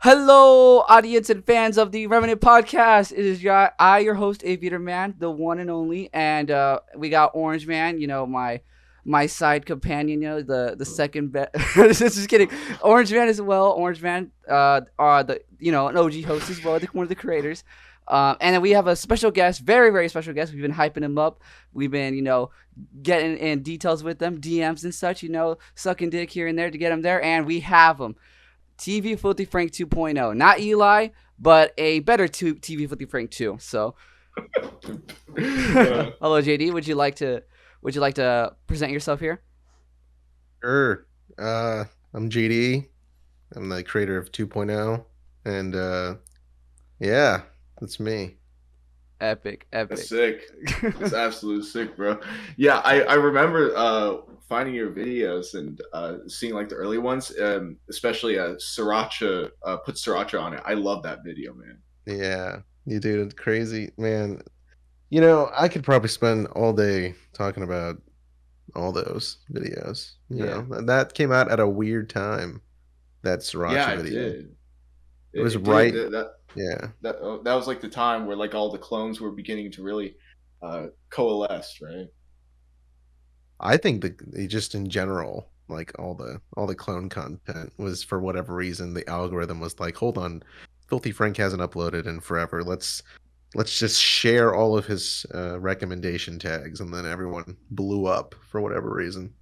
Hello, audience and fans of the Remanent podcast. It is your host, Aviator Man, the one and only, and we got Orange Man. My side companion. The second best. Just kidding. Orange Man as well. Orange Man, the an OG host as well, one of the creators. And then we have a special guest, very very special guest. We've been hyping him up. We've been getting in details with them, DMs and such. Sucking dick here and there to get him there, and we have him. TVFilthyFrank 2.0. Not Eli, but a better TVFilthyFrank 2. So, hello JD. Would you like to present yourself here? Sure. I'm GD. I'm the creator of 2.0, and yeah, that's me. Epic, That's epic. sick. That's absolutely sick, bro. Yeah, I remember finding your videos and seeing like the early ones, especially Sriracha put Sriracha on it. I love that video, man. Yeah, you do it crazy, man. I could probably spend all day talking about all those videos. Yeah. That came out at a weird time. That Yeah, sriracha it video. did. It was It did. right. Yeah, That was like the time where like all the clones were beginning to really coalesce, right? I think just in general, like all the clone content was, for whatever reason, the algorithm was like, hold on, Filthy Frank hasn't uploaded in forever. Let's just share all of his recommendation tags, and then everyone blew up for whatever reason.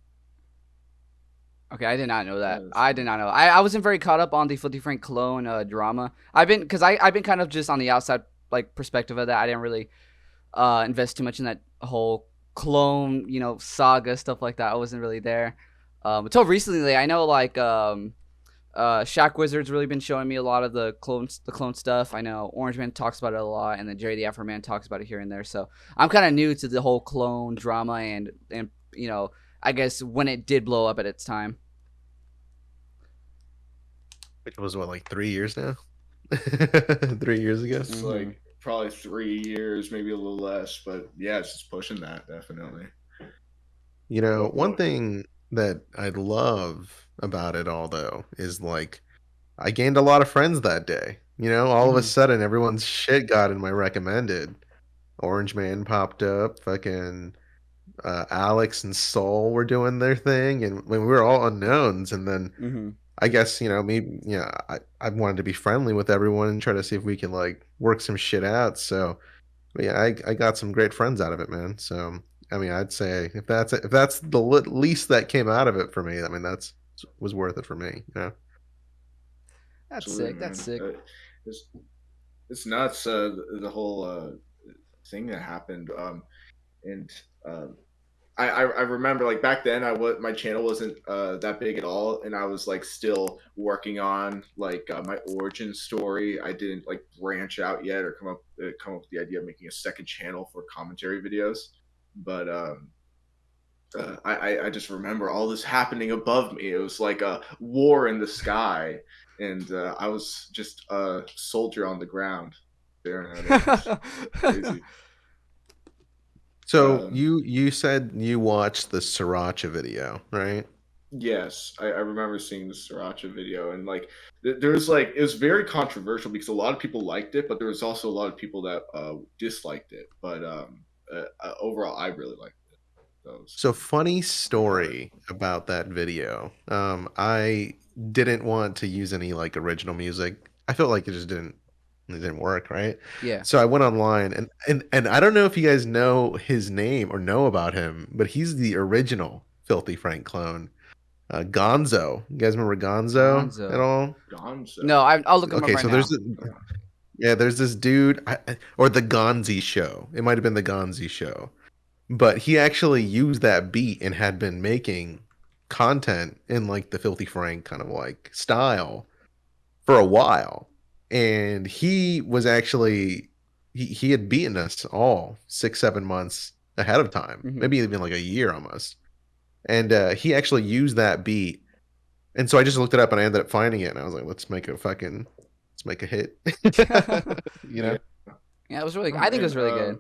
Okay, I did not know that. That's I did not know. I wasn't very caught up on the Filthy Frank clone drama. I've been kind of just on the outside like perspective of that. I didn't really invest too much in that whole clone, saga stuff like that. I wasn't really there. Until recently, I know Shack Wizard's really been showing me a lot of the clone stuff. I know Orange Man talks about it a lot, and then Jerry the Afro Man talks about it here and there. So I'm kind of new to the whole clone drama, and I guess when it did blow up at its time. Which was what, like 3 years now? 3 years ago. It's like probably 3 years, maybe a little less, but yeah, it's just pushing that definitely. One thing that I love about it all, though, is like I gained a lot of friends that day. All of a sudden, everyone's shit got in my recommended. Orange Man popped up. Fucking Alex and Soul were doing their thing, and when we were all unknowns, and then I guess me, I wanted to be friendly with everyone and try to see if we can like work some shit out. So, but yeah, I got some great friends out of it, man. So, I mean, I'd say if that's the least that came out of it for me, I mean, that's was worth it for me. That's Absolutely, sick. That's man. sick. It's, it's nuts. The whole thing that happened. And I remember like back then my channel wasn't that big at all, and I was like still working on like my origin story. I didn't like branch out yet or come up with the idea of making a second channel for commentary videos. But I just remember all this happening above me. It was like a war in the sky, and I was just a soldier on the ground staring at it. It's crazy. So you said you watched the Sriracha video, right? Yes, I remember seeing the Sriracha video, and like there's like it was very controversial because a lot of people liked it, but there was also a lot of people that disliked it. But overall, I really liked it. Those. So funny story about that video. I didn't want to use any like original music. I felt like it didn't work, right? Yeah. So I went online, and I don't know if you guys know his name or know about him, but he's the original Filthy Frank clone. Gonzo. You guys remember Gonzo at all? Gonzo. No, I'll look him up Okay, right so now. there's this dude, or the Gonzi show. It might have been the Gonzi show, but he actually used that beat and had been making content in like the Filthy Frank kind of like style for a while. And he was actually he had beaten us all 6-7 months ahead of time, maybe even like a year almost. And he actually used that beat. And so I just looked it up and I ended up finding it, and I was like, let's make a hit. Yeah. Yeah, it was really. I think it was really good.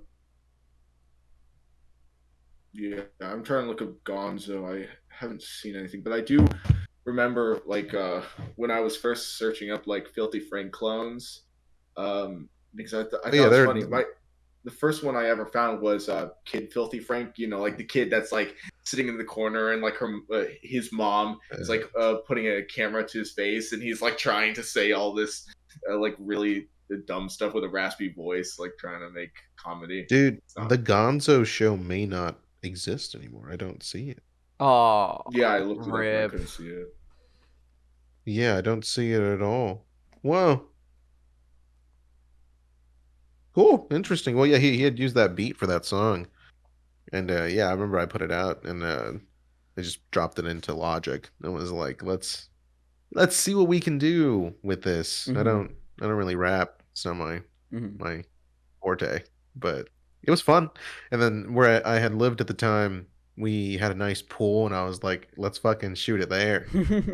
Yeah, I'm trying to look up Gonzo. I haven't seen anything, but I do remember like when I was first searching up like Filthy Frank clones, because I But thought yeah, it was they're funny. The first one I ever found was Kid Filthy Frank. You know, like the kid that's like sitting in the corner, and like his mom is like putting a camera to his face, and he's like trying to say all this like really dumb stuff with a raspy voice, like trying to make comedy. dude. It's not. The Gonzo show may not exist anymore. I don't see it. Oh, Yeah, I looked it up and I rip. couldn't see it. Yeah, I don't see it at all. Well, cool, interesting. Well, yeah, he had used that beat for that song, and yeah, I remember I put it out and I just dropped it into Logic and was like, let's see what we can do with this. Mm-hmm. I don't really rap. It's not Mm-hmm. my forte, but it was fun. And then where I had lived at the time, we had a nice pool, and I was like, let's fucking shoot it there.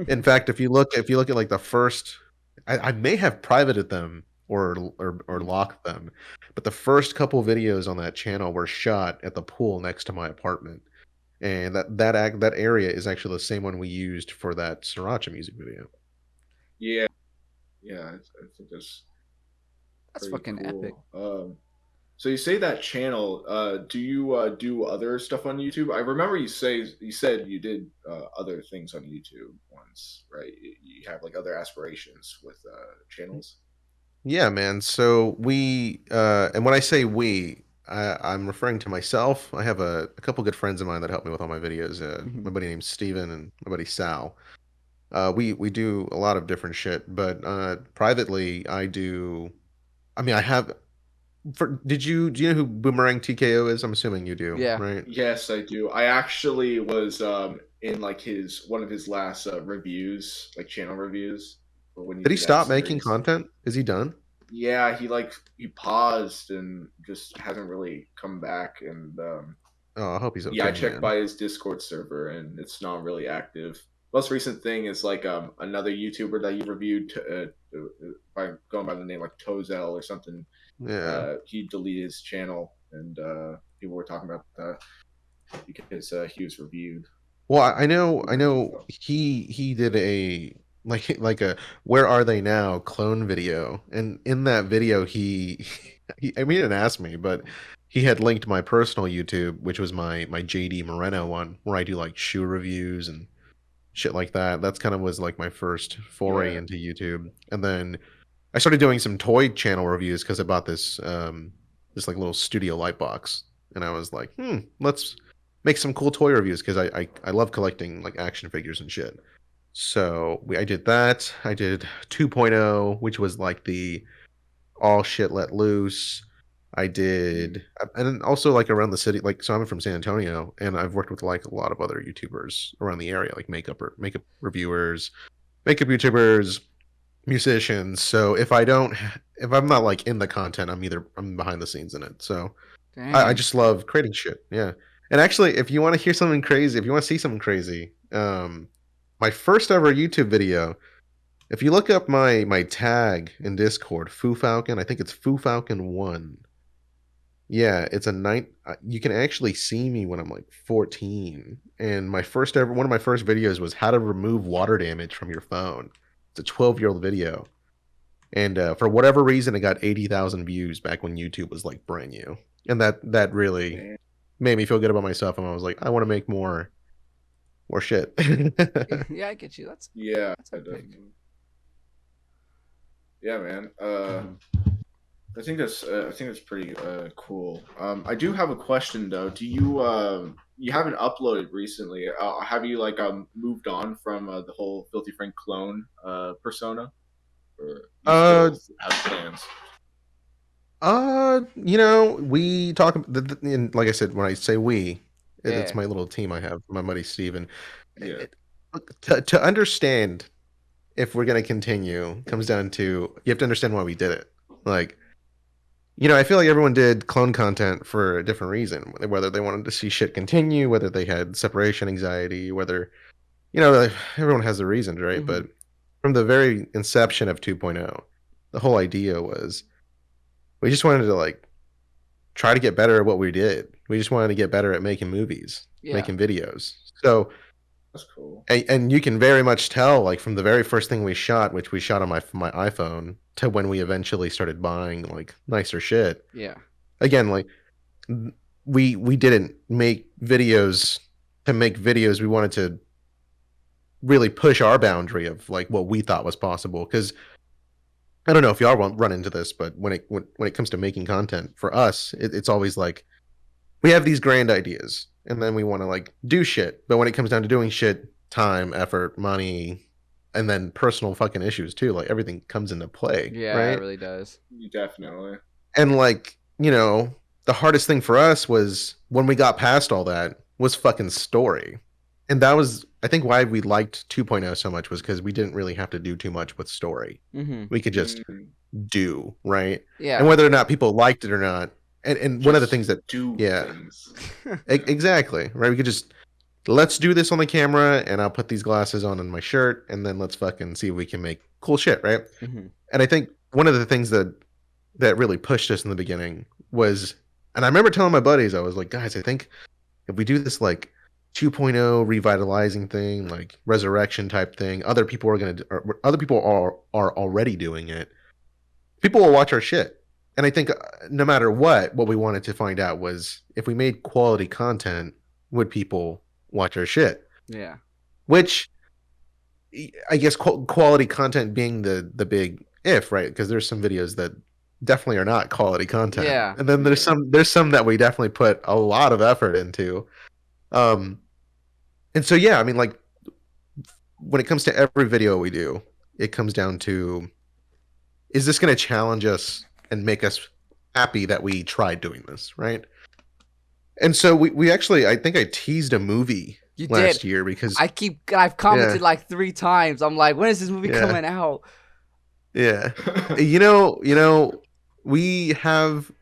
In fact, if you look at like the first, I may have privated them or locked them, but the first couple videos on that channel were shot at the pool next to my apartment, and that area is actually the same one we used for that Sriracha music video. Yeah, yeah, I think that's That's pretty fucking epic. cool. So you say that channel. Do you do other stuff on YouTube? I remember you said you did other things on YouTube once, right? You have like other aspirations with channels. Yeah, man. So we, and when I say we, I'm referring to myself. I have a couple good friends of mine that help me with all my videos. Mm-hmm. My buddy named Steven and my buddy Sal. We do a lot of different shit, but privately, I do. I mean, I have. Do you know who Boomerang TKO is? I'm assuming you do, Yeah. right? Yes, I do. I actually was in like his one of his last reviews, like channel reviews, for when he Did he did that stop making series. content? Is he done? Yeah, he paused and just hasn't really come back. And Oh, I hope he's yeah, I okay, checked man. by his Discord server and it's not really active. Most recent thing is like another YouTuber that he reviewed by going by the name like Tozel or something. Yeah. He deleted his channel and people were talking about that because he was reviewed. Well, I Boomerang know TKO. he did a like a "Where Are They Now" clone video, and in that video I mean, he didn't ask me, but he had linked my personal YouTube, which was my JD Moreno one, where I do like shoe reviews and shit like that. That's kind of was like my first foray Yeah, into YouTube, and then I started doing some toy channel reviews because I bought this like little studio light box, and I was like, let's make some cool toy reviews because I love collecting like action figures and shit. So I did that. I did 2.0, which was like the all shit let loose. I mm, did, and then also like around the city, like so I'm from San Antonio, and I've worked with like a lot of other YouTubers around the area, like makeup reviewers, makeup YouTubers, musicians. So if I'm not like in the content, I'm behind the scenes in it. So I Dang. just love creating shit. Yeah. And actually, if you want to hear something crazy, if you want to see something crazy, my first ever YouTube video, if you look up my tag in Discord, Foo Falcon, I think it's Foo Falcon 1. Yeah, it's a night. You can actually see me when I'm like 14. And one of my first videos was how to remove water damage from your phone. It's a 12-year-old video. And for whatever reason, it got 80,000 views back when YouTube was like brand new, and that really man. made me feel good about myself. And I was like, I want to make more shit. Yeah, I get you. That's Yeah, that's epic. definitely. Yeah, man. Mm-hmm. I think that's pretty cool. I do have a question though. Do you you haven't uploaded recently? Have you like moved on from the whole Filthy Frank clone persona, or you uh, still have plans? we talk. And like I said, when I say we, it's Yeah. my little team I have. My buddy Steven. Yeah, Look, to understand if we're gonna continue comes down to you have to understand why we did it. Like, I feel like everyone did clone content for a different reason, whether they wanted to see shit continue, whether they had separation anxiety, whether, like, everyone has their reasons, right? Mm-hmm. But from the very inception of 2.0, the whole idea was we just wanted to, like, try to get better at what we did. We just wanted to get better at making movies, Yeah. making videos. So That's cool. And you can very much tell, like from the very first thing we shot, which we shot on my iPhone, to when we eventually started buying like nicer shit. Yeah. Again, like we didn't make videos to make videos. We wanted to really push our boundary of like what we thought was possible. Because I don't know if y'all won't run into this, but when it comes to making content, for us, it's always like we have these grand ideas, and then we want to like do shit. But when it comes down to doing shit, time, effort, money, and then personal fucking issues too, like everything comes into play, Yeah, right? it really does. Definitely. And like, the hardest thing for us was when we got past all that was fucking story. And that was, I think, why we liked 2.0 so much, was because we didn't really have to do too much with story. Mm-hmm. We could just do, right? Yeah. And whether or not people liked it or not. And one of the things that do yeah, things. Exactly, right? We could just, let's do this on the camera, and I'll put these glasses on my shirt, and then let's fucking see if we can make cool shit, right? Mm-hmm. And I think one of the things that really pushed us in the beginning was, and I remember telling my buddies, I was like, guys, I think if we do this like 2.0 revitalizing thing, like resurrection type thing, other people are already doing it. People will watch our shit. And I think no matter what we wanted to find out was, if we made quality content, would people watch our shit? Yeah. Which, I guess quality content being the big if, right? Because there's some videos that definitely are not quality content. Yeah. And then there's some that we definitely put a lot of effort into. And so yeah, I mean, like, when it comes to every video we do, it comes down to, is this going to challenge us and make us happy that we tried doing this, right? And so we actually, I think I teased a movie last year, because I've commented like 3 times. I'm like, when is this movie coming out? Yeah. We have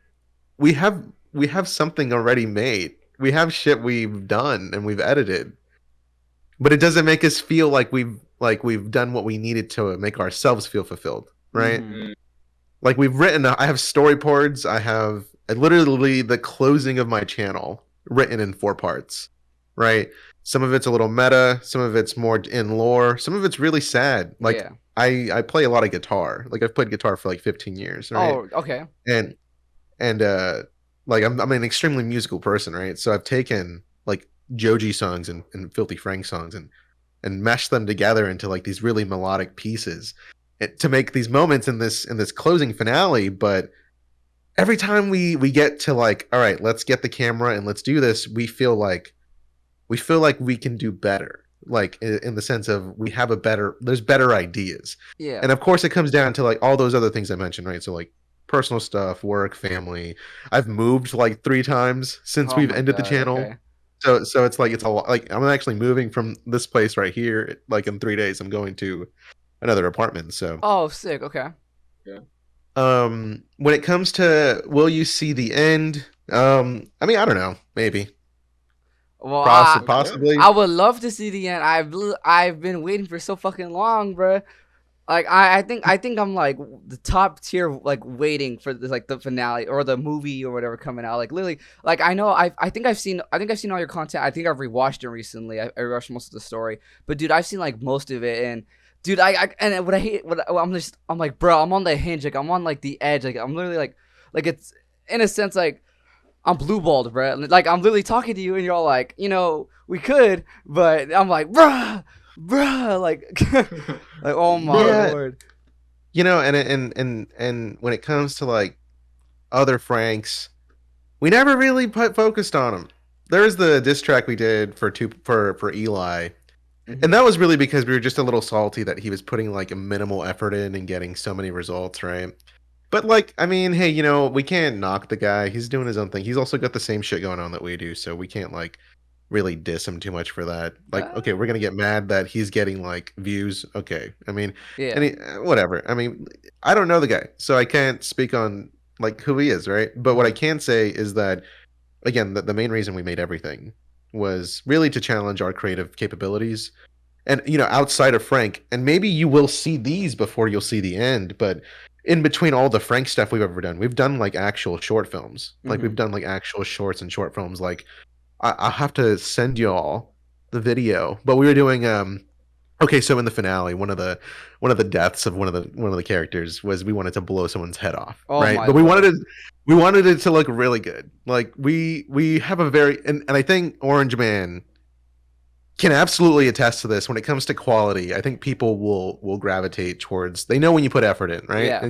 something already made. We have shit we've done and we've edited. But it doesn't make us feel like we've done what we needed to make ourselves feel fulfilled, right? Mm-hmm. Like, we've written, I have storyboards, I have literally the closing of my channel written in 4 parts, right? Some of it's a little meta, some of it's more in lore, some of it's really sad. Like, yeah. I play a lot of guitar. Like, I've played guitar for like 15 years, right? Oh, okay. And like, I'm an extremely musical person, right? So I've taken like Joji songs and FilthyFrank songs and meshed them together into like these really melodic pieces to make these moments in this closing finale. But every time we get to like, all right, let's get the camera and let's do this, we feel like we can do better, like in the sense of there's better ideas. Yeah. And of course it comes down to like all those other things I mentioned, right? So like personal stuff, work, family. I've moved like 3 times since we've ended the channel. Okay. So it's like, it's a lot. Like, I'm actually moving from this place right here. Like, in 3 days, I'm going to another apartment. So. Oh, sick. Okay. Yeah. When it comes to, will you see the end? I mean, I don't know. Maybe. Well, possibly. I would love to see the end. I've been waiting for so fucking long, bro. Like, I think I'm like the top tier, like waiting for this, like the finale or the movie or whatever coming out. Like, literally, like I think I've seen all your content. I think I've rewatched it recently. I rewatched most of the story, but dude, I've seen like most of it, and dude, and what I hate, I'm like, bro, I'm on the hinge, like I'm on like the edge, like I'm literally like it's in a sense like I'm blue balled, bro. Like I'm literally talking to you, and you're all like, we could, but I'm like, bruh, like, like, oh my lord. And when it comes to like other Franks, we never really focused on them. There's the diss track we did for Eli, and that was really because we were just a little salty that he was putting like a minimal effort in and getting so many results, right? But like, I mean, hey, we can't knock the guy. He's doing his own thing. He's also got the same shit going on that we do, so we can't like really diss him too much for that. Like, okay, we're gonna get mad that he's getting like views. Okay, I mean, yeah, whatever. I mean, I don't know the guy, so I can't speak on like who he is, right? But what I can say is that, again, the main reason we made everything was really to challenge our creative capabilities. And outside of Frank, and maybe you will see these before you'll see the end, but in between all the Frank stuff we've ever done, we've done like actual short films. Like, we've done like actual shorts and short films. Like, I'll have to send you all the video, but we were doing okay, so in the finale, one of the deaths of one of the characters was we wanted to blow someone's head off, Oh right? my But lord. we wanted it to look really good. Like we have a very and I think Orange Man can absolutely attest to this when it comes to quality. I think people will gravitate towards they know when you put effort in, right? Yeah.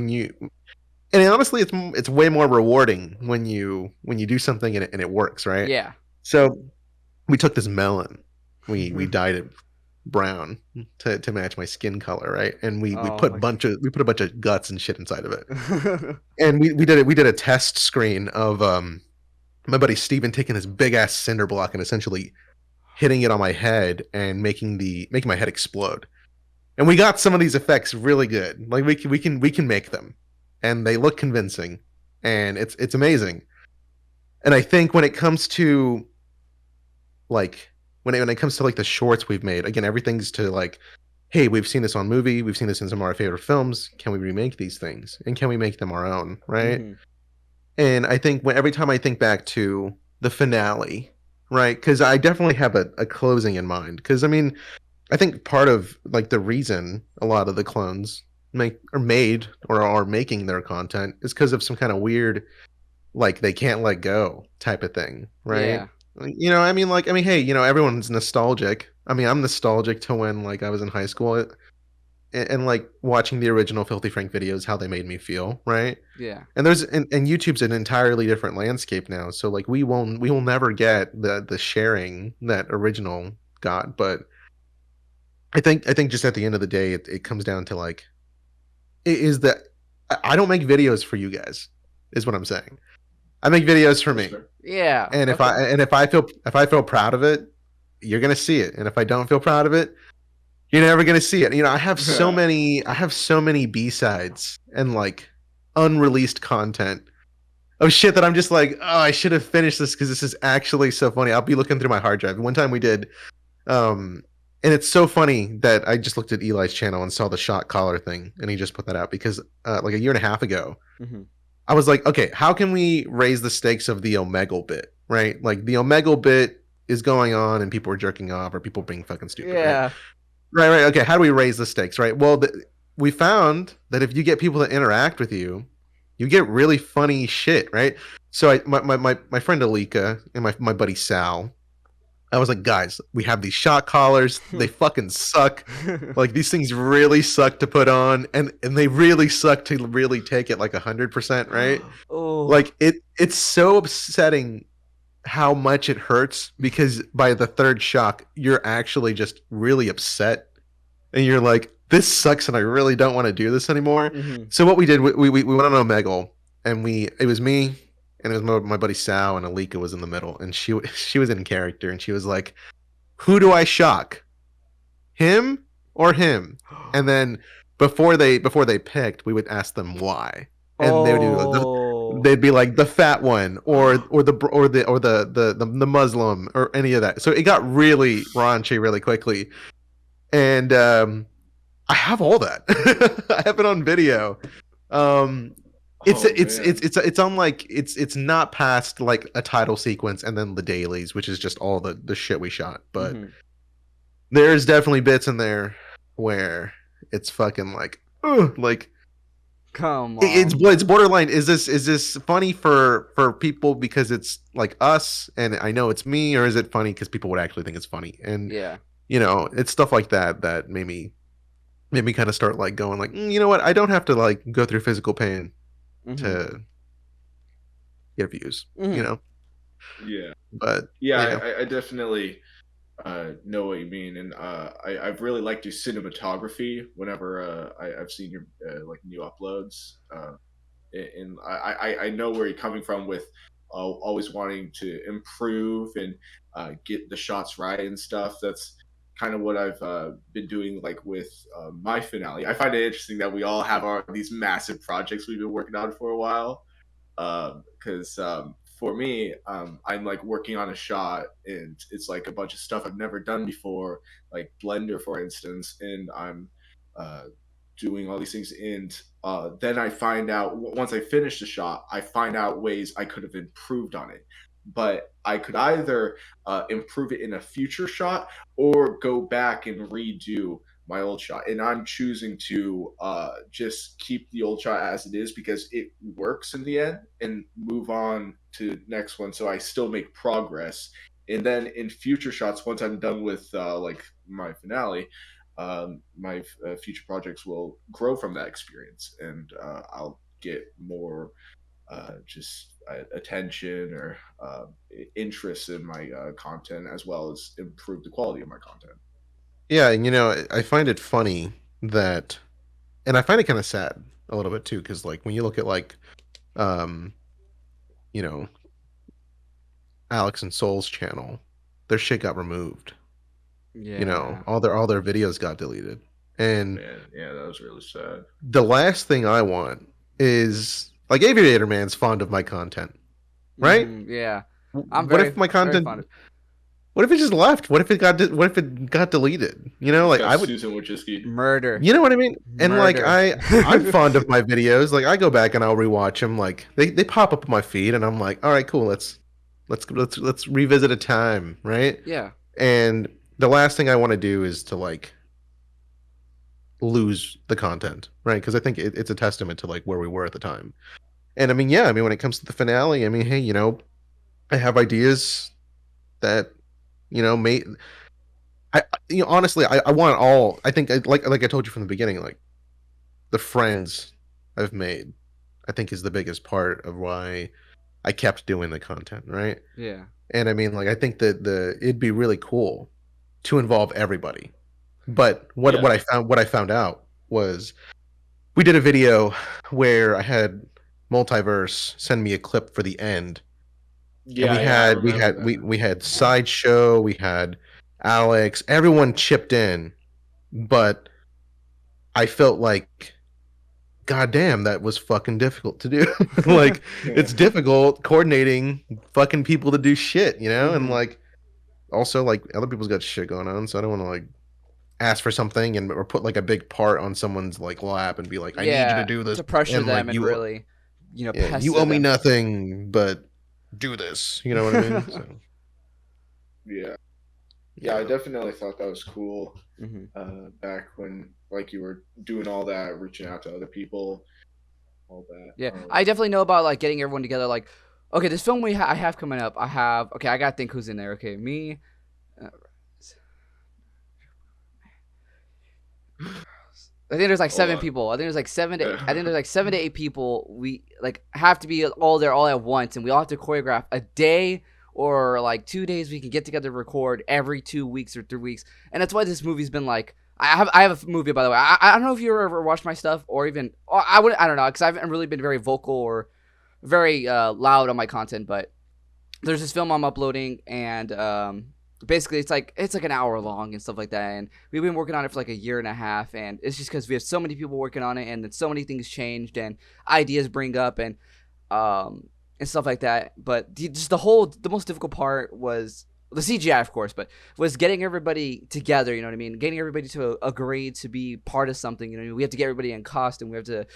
And honestly, it's way more rewarding when you do something and it works, right? Yeah. So we took this melon, we dyed it brown to match my skin color, right? And we Oh put my. a bunch of guts and shit inside of it. And we did a test screen of my buddy Steven taking this big ass cinder block and essentially hitting it on my head and making my head explode. And we got some of these effects really good. Like we can make them, and they look convincing, and it's amazing. And I think when it comes to like when it comes to like the shorts we've made, again, everything's to like, hey, we've seen this on movie, we've seen this in some of our favorite films. Can we remake these things, and can we make them our own, right? Mhm. And I think every time I think back to the finale, right? Because I definitely have a closing in mind. Because I mean, I think part of like the reason a lot of the clones made or are making their content is because of some kind of weird like they can't let go type of thing, right? Yeah. Hey, everyone's nostalgic. I mean, I'm nostalgic to when like I was in high school and like watching the original Filthy Frank videos, how they made me feel, right? Yeah. And YouTube's an entirely different landscape now. So like we will never get the sharing that original got. But I think just at the end of the day, it comes down to like is that I don't make videos for you guys, is what I'm saying. I make videos for That's me. fair. Yeah. And Okay. if I feel proud of it, you're gonna see it. And if I don't feel proud of it, you're never gonna see it. I have so many B-sides and like unreleased content of shit that I'm just like, oh, I should have finished this because this is actually so funny. I'll be looking through my hard drive. One time we did, um, and it's so funny that I just looked at Eli's channel and saw the shot collar thing, and he just put that out because like a year and a half ago, Mhm. I was like, okay, how can we raise the stakes of the Omegle bit, right? Like the Omegle bit is going on and people are jerking off or people being fucking stupid, right? Yeah. Right. Okay, how do we raise the stakes, right? Well, we found that if you get people to interact with you, you get really funny shit, right? So my friend Alika and my buddy Sal, I was like, guys, we have these shot collars. They fucking suck. Like these things really suck to put on, and they really suck to really take it like 100%, right? Oh. Like it's so upsetting how much it hurts because by the third shock, you're actually just really upset, and you're like, this sucks, and I really don't want to do this anymore. Mhm. So what we did, we went on Omegle, and it was me, and it was my buddy Sal, and Alika was in the middle, and she was in character, and she was like, who do I shock, him or him? And then before they picked, we would ask them why, and Oh. they'd be like the fat one or the Muslim or any of that. So it got really raunchy really quickly, and I have all that. I have it on video. Um, it's Oh it's man. it's it's it's on like it's not past like a title sequence and then the dailies, which is just all the shit we shot. But Mhm. there's definitely bits in there where it's fucking like, ugh, like Come it's on. it's borderline. Is this funny for people because it's like us and I know it's me, or is it funny because people would actually think it's funny? And Yeah. it's stuff like that made me kind of start like going like, you know what? I don't have to like go through physical pain Mhm. to get views, Mhm. Yeah. But Yeah, yeah, I definitely know what you mean, and I've really liked your cinematography whenever I've seen your like new uploads. And I know where you're coming from with always wanting to improve and get the shots right and stuff. That's kind of what I've been doing, like with my finale. I find it interesting that we all have these massive projects we've been working on for a while. Because for me, I'm like working on a shot, and it's like a bunch of stuff I've never done before, like Blender, for instance, and I'm uh, doing all these things, and then I find out once I finish the shot, I find out ways I could have improved on it. but I could either improve it in a future shot or go back and redo my old shot. And I'm choosing to just keep the old shot as it is because it works in the end and move on to next one. So I still make progress. And then in future shots, once I'm done with like my finale, my future projects will grow from that experience, and I'll get more just attention or interest in my content, as well as improve the quality of my content. Yeah, and I find it funny that, and I find it kind of sad a little bit too, because like when you look at like, um, you know, Alex and Soul's channel, their shit got removed. Yeah. All their videos got deleted, and Man, yeah, that was really sad. the last thing I want is like Aviator Man's fond of my content, right? Yeah. I'm What if my very fond content? of. What if it just left? What if it got deleted? Just Like got I would. Susan Wojcicki. Murder. You know what I mean? And like Murder. I'm fond of my videos. Like I go back and I'll rewatch them. Like they pop up on my feed, and I'm like, all right, cool. Let's revisit a time, right? Yeah. And the last thing I want to do is to like lose the content, right? Because I think it's a testament to like where we were at the time. And I mean, yeah, I mean when it comes to the finale, I mean, hey, I have ideas that may honestly, I want all. I think like I told you from the beginning, like the friends I've made, I think is the biggest part of why I kept doing the content, right? Yeah. And I mean, like I think that it'd be really cool to involve everybody. But what Yeah. what I found out was we did a video where I had Multiverse send me a clip for the end, and Yeah, yeah, I remember that. we had Sideshow, we had Alex, everyone chipped in, but I felt like, God damn, that was fucking difficult to do. Like, it's difficult coordinating fucking people to do shit, and like, also like other people's got shit going on, so I don't want to like ask for something or put like a big part on someone's like lap and be like, I need you to Yeah. do this, To pressure and like them and really, yeah, you pester owe me them. nothing, but do this. You know what I mean? So, Yeah. Yeah, I definitely thought that was cool hmm back when like you were doing all that, reaching out to other people, all Yeah. that. I definitely know about like getting everyone together. Like, okay, this film I have coming up. Okay. I gotta think who's in there. Okay, me. Uh, I think there's like Hold seven on. people. I think there's like I think there's like 7 to 8 people. We like have to be all there all at once, and we all have to choreograph a day or like 2 days. We can get together, record every 2 weeks or 3 weeks, and that's why this movie's been like. I have a movie, by the way. I don't know if you ever watched my stuff or even I don't know, because I haven't really been very vocal or very loud on my content, but there's this film I'm uploading, and basically it's like an hour long and stuff like that, and we've been working on it for like a year and a half, and it's just because we have so many people working on it, and then so many things changed and ideas bring up and stuff like that. But the most difficult part was the CGI, of course, but was getting everybody together. You know what I mean? Getting everybody to agree to be part of something. We have to get everybody in costume. We have to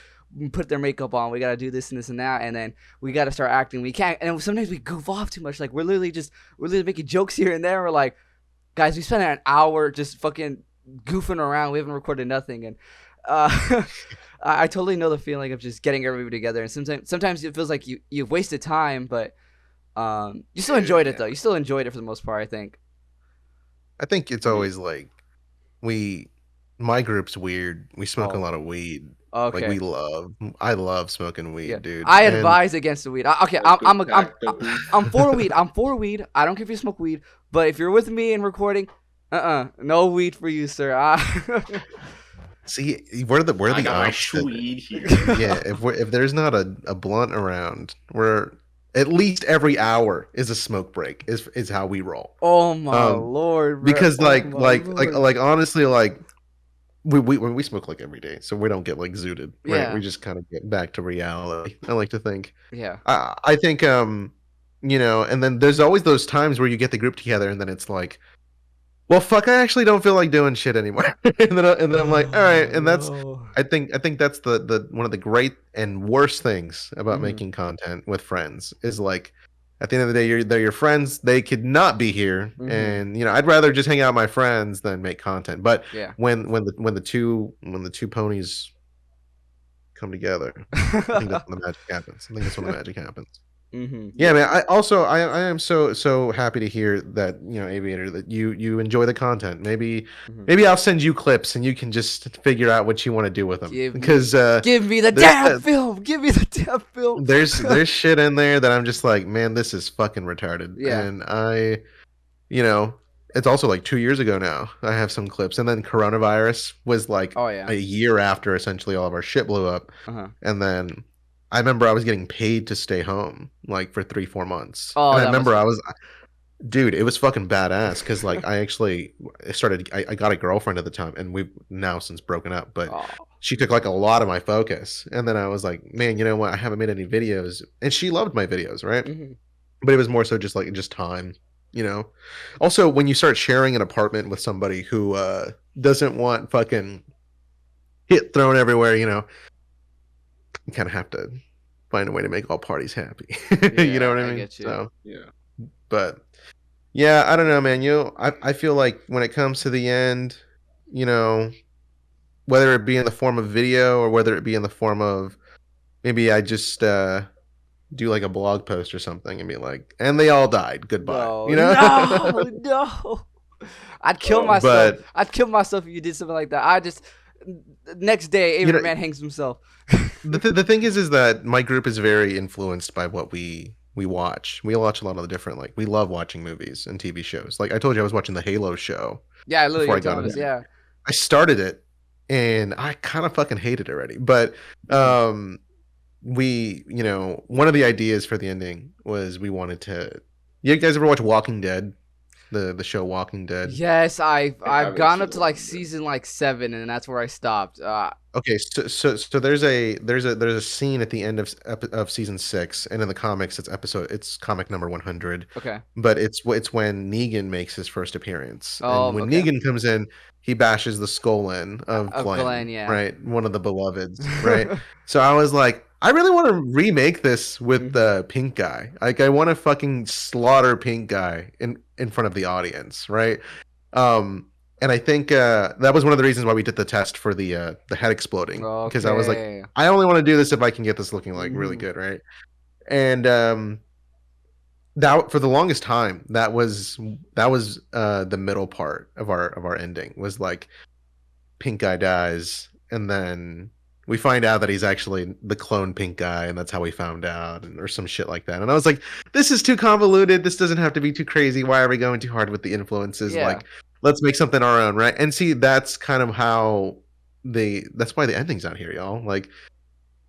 put their makeup on. We got to do this and this and that, and then we got to start acting. We can't, and sometimes we goof off too much. Like we're literally making jokes here and there. We're like, guys, we spent an hour just fucking goofing around. We haven't recorded nothing, and I totally know the feeling of just getting everybody together. And sometimes it feels like you've wasted time, but you still enjoyed it though. You still enjoyed it for the most part, I think. I think it's always like my group's weird. We smoke a Oh, lot of weed. Like okay. I love smoking Yeah, weed, dude. I And advise against the weed. Okay, A good pack of weed. I'm for weed. I'm for weed. I don't care if you smoke weed, but if you're with me in recording, no weed for you, sir. see, we're I the got my opposite. weed here. Yeah, if there's not a blunt around, we're at least every hour is a smoke break. Is how we roll. Oh my Um, lord, bro. because Oh my lord. like honestly, like we smoke like every day, so we don't get like zooted, right? Yeah, We just kind of get back to reality. I like to think. yeah. I think and then there's always those times where you get the group together, and then it's like, well, fuck, I actually don't feel like doing shit anymore. And then I'm like, all right, and that's No. I think that's the one of the great and worst things about Mhm. making content with friends is like at the end of the day, they're your friends. They could not be here, Mhm. and I'd rather just hang out with my friends than make content. But Yeah. when the two ponies come together, I think that's when the magic happens. Mm-hmm. Yeah, man. I am so happy to hear that, Aviator, that you enjoy the content. Maybe I'll send you clips and you can just figure out what you want to do with them. Because give me the damn film. Give me the damn film. there's shit in there that I'm just like, man, this is fucking retarded. Yeah. And it's also like 2 years ago now. I have some clips, and then coronavirus was like a year after essentially all of our shit blew up, and then I remember I was getting paid to stay home like for 3-4 months. Oh, and I remember dude, it was fucking badass because like I got a girlfriend at the time, and we've now since broken up, but she took like a lot of my focus. And then I was like, man, you know what? I haven't made any videos, and she loved my videos, right? But it was more so just time. Also, when you start sharing an apartment with somebody who doesn't want fucking hit thrown everywhere, you kind of have to find a way to make all parties happy. You know what I mean? Get you. So Yeah. But yeah, I don't know, man. I feel like when it comes to the end, whether it be in the form of video or whether it be in the form of maybe I just do like a blog post or something and be like, and they all died. Goodbye. No. I'd kill myself. But I'd kill myself if you did something like that. I just next day, Aviator Man hangs himself. The thing is that my group is very influenced by what we watch. We watch a lot of the different, like, we love watching movies and TV shows. Like I told you, I was watching the Halo show. Yeah, literally. Before I got into it. I started it and I kind of fucking hate it already. But we, one of the ideas for the ending was we wanted to. You guys ever watch Walking Dead? The show Walking Dead. Yes, I've gone up to like season 7, and that's where I stopped. Okay, so there's a scene at the end of season 6, and in the comics it's comic number 100. Okay. But it's when Negan makes his first appearance. Oh, and when Negan comes in, he bashes the skull in of Glenn, yeah. Right? One of the beloveds, right? So I was like, I really want to remake this with the pink guy. Like I want to fucking slaughter pink guy in front of the audience, right? And I think that was one of the reasons why we did the test for the head exploding, because I was like, I only want to do this if I can get this looking like really good, right? And that for the longest time, that was the middle part of our ending, was like pink guy dies, and then we find out that he's actually the clone pink guy, and that's how we found out, or some shit like that. And I was like, this is too convoluted. This doesn't have to be too crazy. Why are we going too hard with the influences? Yeah. Like, let's make something our own, right? And see, that's kind of how that's why the ending's out here, y'all. Like,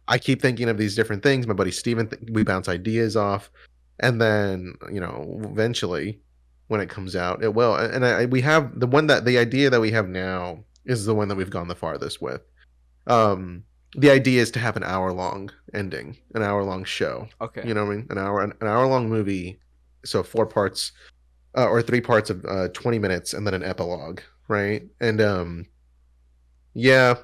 I keep thinking of these different things. My buddy Steven, we bounce ideas off, and then, eventually when it comes out, it will. And we have the idea that we have now is the one that we've gone the farthest with. The idea is to have an hour-long ending, an hour-long show. Okay. You know what I mean? An hour-long movie. So 4 parts, or 3 parts of 20 minutes, and then an epilogue, right? And yeah.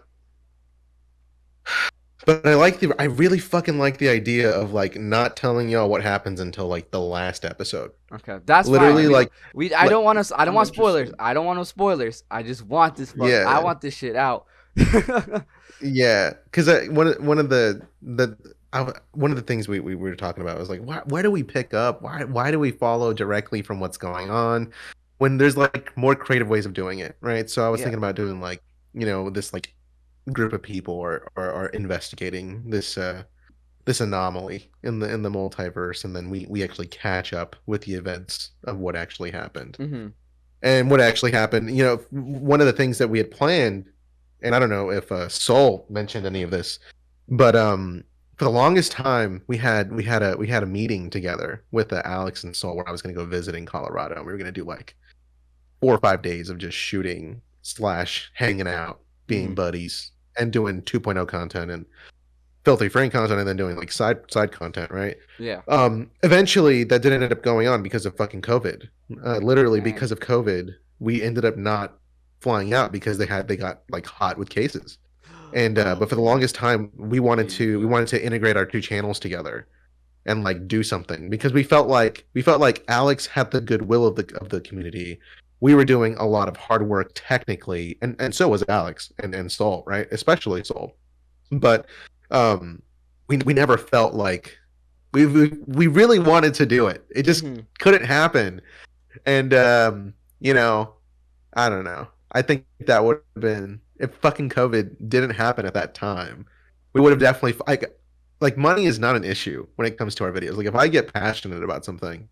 But I really fucking like the idea of like not telling y'all what happens until like the last episode. Okay, that's literally fine. I don't want spoilers. I don't want no spoilers. I just want this. I want this shit out. Yeah, because one of the things we were talking about was like, why do we pick up? Why do we follow directly from what's going on when there's like more creative ways of doing it, right? So I was thinking about doing like, this like group of people are investigating this anomaly in the multiverse, and then we actually catch up with the events of what actually happened. And what actually happened, one of the things that we had planned. And I don't know if Soul mentioned any of this, but for the longest time we had a meeting together with Alex and Soul, where I was going to go visit in Colorado, and we were going to do like 4 or 5 days of just shooting / hanging out, being buddies, and doing 2.0 content and FilthyFrank content, and then doing like side content, right? Yeah. Eventually, that didn't end up going on because of fucking COVID. Literally, because of COVID, we ended up not flying out because they got like hot with cases. And but for the longest time we wanted to integrate our 2 channels together, and like do something, because we felt like Alex had the goodwill of the community. We were doing a lot of hard work technically, and so was Alex and Soul, right? Especially Soul. But um we never felt like we really wanted to do it. It just couldn't happen. And you know, I don't know. I think that would have been, if fucking COVID didn't happen at that time, we would have definitely like money is not an issue when it comes to our videos. Like if I get passionate about something,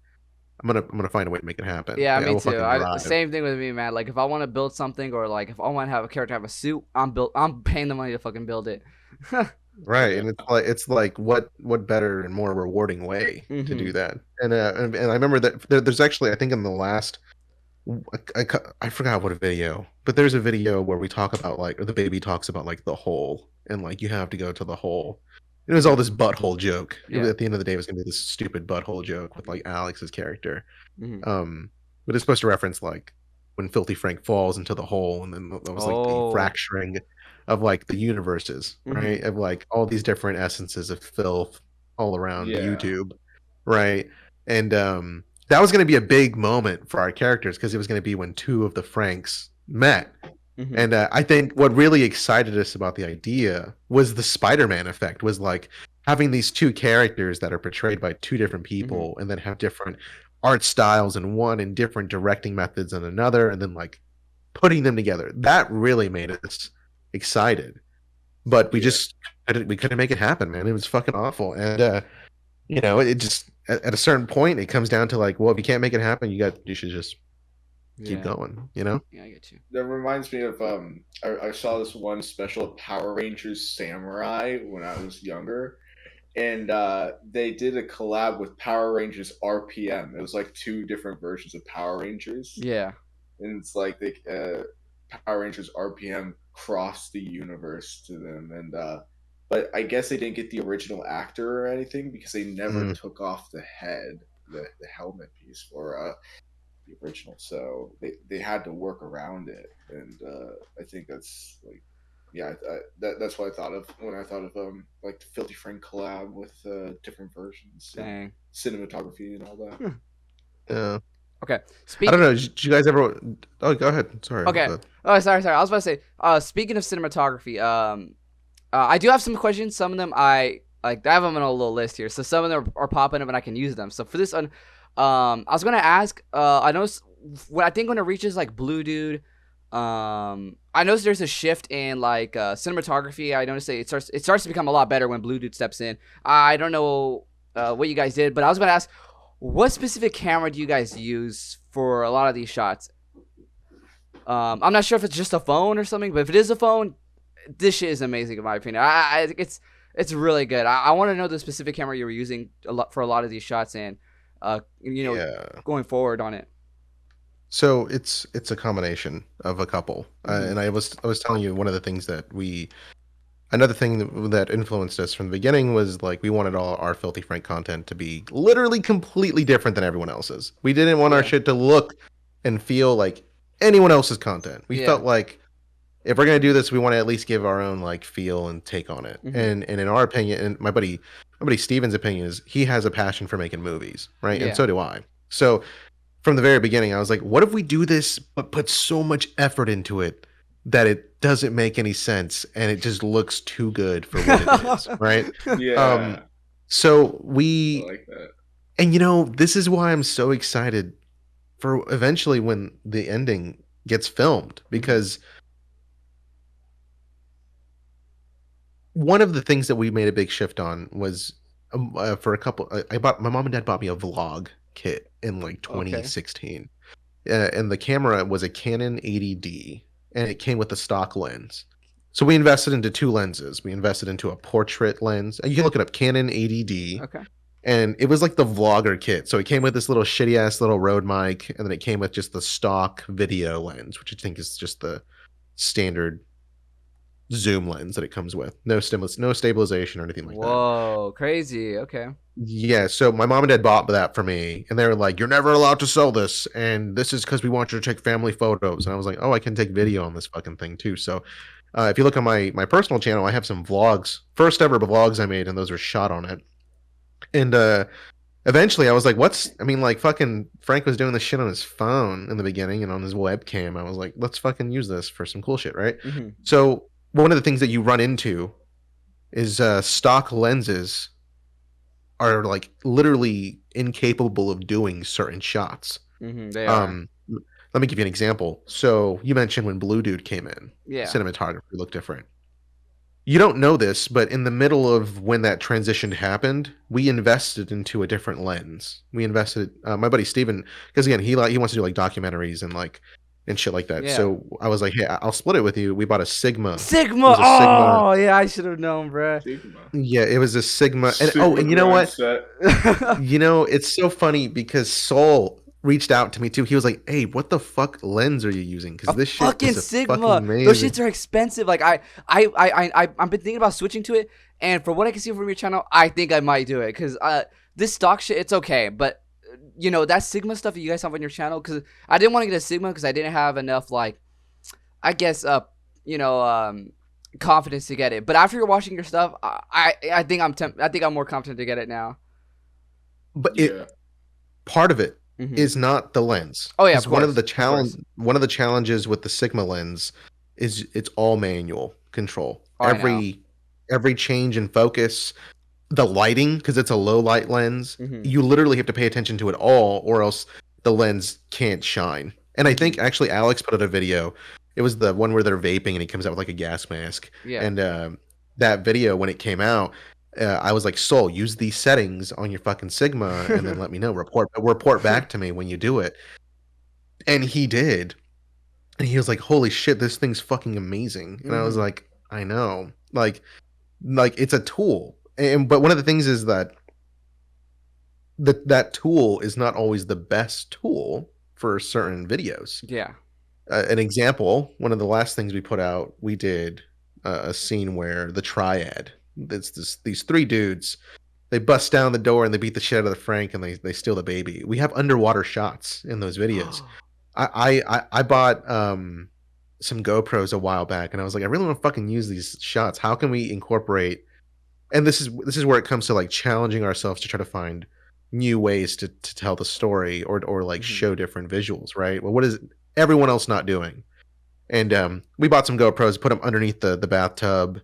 I'm gonna find a way to make it happen. Yeah, Like, I me will too. fucking drive. Same thing with me, man. Like if I want to build something, or like if I want to have a character have a suit, I'm paying the money to fucking build it. Right, and it's like what better and more rewarding way to do that? And I remember that there's actually, I think in the last, I forgot what video, but there's a video where we talk about like, or the baby talks about like the hole, and like you have to go to the hole. It was all this butthole joke. Yeah. At the end of the day, it was gonna be this stupid butthole joke with like Alex's character. Mhm. But it's supposed to reference like when Filthy Frank falls into the hole, and then that was like the Oh. fracturing of like the universes, right? Of like all these different essences of filth all around Yeah. YouTube, right? And that was going to be a big moment for our characters, because it was going to be when two of the Franks met. And I think what really excited us about the idea was the Spider-Man effect, was like having these two characters that are portrayed by two different people, and then have different art styles in one and different directing methods in another, and then like putting them together. That really made us excited. But we couldn't make it happen, man. It was fucking awful. And you know, it just at a certain point it comes down to like, well, if you can't make it happen, you should just keep going, you know? Yeah, I get you. That reminds me of I saw this one special of Power Rangers Samurai when I was younger, and they did a collab with Power Rangers RPM. It was like two different versions of Power Rangers. Yeah. And it's like they Power Rangers RPM crossed the universe to them, and but I guess they didn't get the original actor or anything because they never took off the helmet piece for the original, so they had to work around it, and I think that's like, yeah, that's what I thought of when I thought of like the Filthy Frank collab with different versions, Dang. cinematography and all that. Yeah. Okay. I don't know. Did you guys ever? Oh, go ahead. Sorry. Okay. Oh, sorry. I was about to say. Speaking of cinematography, I do have some questions. Some of them I have them on a little list here. So some of them are popping up and I can use them. So for this one, I was gonna ask. I noticed when it reaches like Blue Dude, I noticed there's a shift in like cinematography. I noticed it starts to become a lot better when Blue Dude steps in. I don't know what you guys did, but I was gonna ask, what specific camera do you guys use for a lot of these shots? I'm not sure if it's just a phone or something, but if it is a phone, this shit is amazing in my opinion. It's really good. I want to know the specific camera you were using for a lot of these shots, and going forward on it. So it's a combination of a couple, and I was telling you one of the things another thing that influenced us from the beginning was like we wanted all our Filthy Frank content to be literally completely different than everyone else's. We didn't want our shit to look and feel like anyone else's content. We felt like if we're gonna do this, we want to at least give our own like feel and take on it. And in our opinion, and my buddy Steven's opinion is he has a passion for making movies, right? Yeah. And so do I. So from the very beginning, I was like, what if we do this but put so much effort into it that it doesn't make any sense and it just looks too good for what it is, right? Yeah. So we, I like that. and this is why I'm so excited for eventually when the ending gets filmed, because one of the things that we made a big shift on was for a couple. My mom and dad bought me a vlog kit in like 2016, and the camera was a Canon 80D, and it came with a stock lens. So we invested into two lenses. We invested into a portrait lens. You can look it up, Canon 80D. Okay. And it was like the vlogger kit. So it came with this little shitty ass little Rode mic, and then it came with just the stock video lens, which I think is just the standard zoom lens that it comes with. No stabilization or anything like that. Whoa, crazy. Okay. Yeah, so my mom and dad bought that for me, and they were like, "You're never allowed to sell this, and this is because we want you to take family photos." And I was like, "Oh, I can take video on this fucking thing too." So if you look on my personal channel, I have some vlogs, first ever vlogs I made, and those are shot on it. And eventually I was like, I mean, like, fucking Frank was doing this shit on his phone in the beginning and on his webcam. I was like, let's fucking use this for some cool shit, right? Mm-hmm. So one of the things that you run into is stock lenses are like literally incapable of doing certain shots. Mm-hmm. They are. Let me give you an example. So you mentioned when Blue Dude came in, Yeah. cinematography looked different. You don't know this, but in the middle of when that transition happened, we invested into a different lens. We invested, my buddy Steven, because again, he wants to do like documentaries and shit like that. Yeah. So I was like, hey, I'll split it with you. We bought a Sigma. It Sigma. was a Sigma. Oh yeah, I should have known, bruh. Sigma. Yeah, it was a Sigma. And Sigma and you know grind what? set. You know, it's so funny because Soul reached out to me too. He was like, "Hey, what the fuck lens are you using? Because A this shit fucking is fucking Sigma. Those amazing." shits are expensive. Like I've been thinking about switching to it, and from what I can see from your channel, I think I might do it because this stock shit, it's okay, but you know that Sigma stuff that you guys have on your channel, because I didn't want to get a Sigma because I didn't have enough, like, I guess you know confidence to get it. But after you're watching your stuff, I think I think I'm more confident to get it now. But Yeah. part of it Mm-hmm. is not the lens. Oh yeah, of Because one of course. the one of the challenges with the Sigma lens is it's all manual control. Oh, I know. Every change in focus, the lighting, because it's a low light lens, Mm-hmm. you literally have to pay attention to it all, or else the lens can't shine. And I think actually Alex put out a video. It was the one where they're vaping and he comes out with like a gas mask. Yeah. And that video, when it came out, I was like, Soul, use these settings on your fucking Sigma and then let me know. Report back to me when you do it. And he did. And he was like, holy shit, this thing's fucking amazing. And I was like, I know. Like it's a tool. But one of the things is that that tool is not always the best tool for certain videos. Yeah. An example, one of the last things we put out, we did a scene where the triad, these three dudes, they bust down the door and they beat the shit out of the Frank and they steal the baby. We have underwater shots in those videos. I bought some GoPros a while back and I was like, I really want to fucking use these shots. How can we incorporate, and this is where it comes to like challenging ourselves to try to find new ways to tell the story or like show different visuals, right? Well, what is everyone else not doing? And we bought some GoPros, put them underneath the bathtub,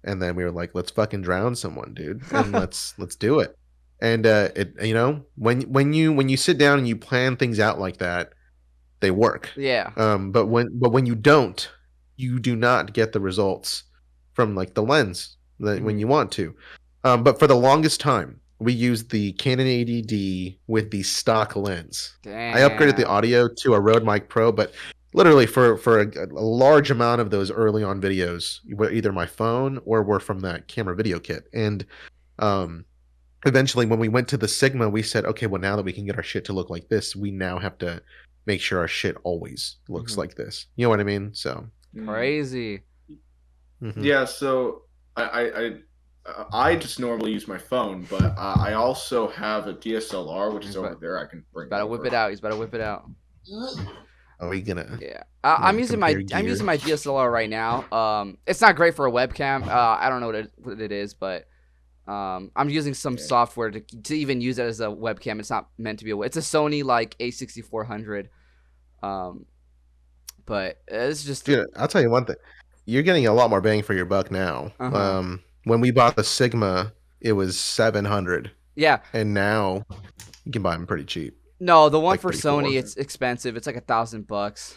and then we were like, let's fucking drown someone, dude, and let's do it. And it, you know, when you sit down and you plan things out like that, they work. Yeah. But when you don't, you do not get the results from like the lens that when you want to. But for the longest time, we used the Canon 80D with the stock lens. Damn. I upgraded the audio to a Rode Mic Pro, but literally for a large amount of those early on videos, were either my phone or were from that camera video kit. And eventually, when we went to the Sigma, we said, okay, well, now that we can get our shit to look like this, we now have to make sure our shit always looks like this. You know what I mean? So crazy. Yeah. So I just normally use my phone, but I also have a DSLR, which is over there. I can bring. He's about to whip it out. He's about to whip it out. Are we gonna? Yeah, I'm using my DSLR right now. It's not great for a webcam. I don't know what it is, but I'm using some software to even use it as a webcam. It's not meant to be it's a Sony like A6400. But it's just. Dude, I'll tell you one thing. You're getting a lot more bang for your buck now. When we bought the Sigma, it was $700. Yeah. And now you can buy them pretty cheap. No, the one like for Sony, it's expensive. It's like $1,000.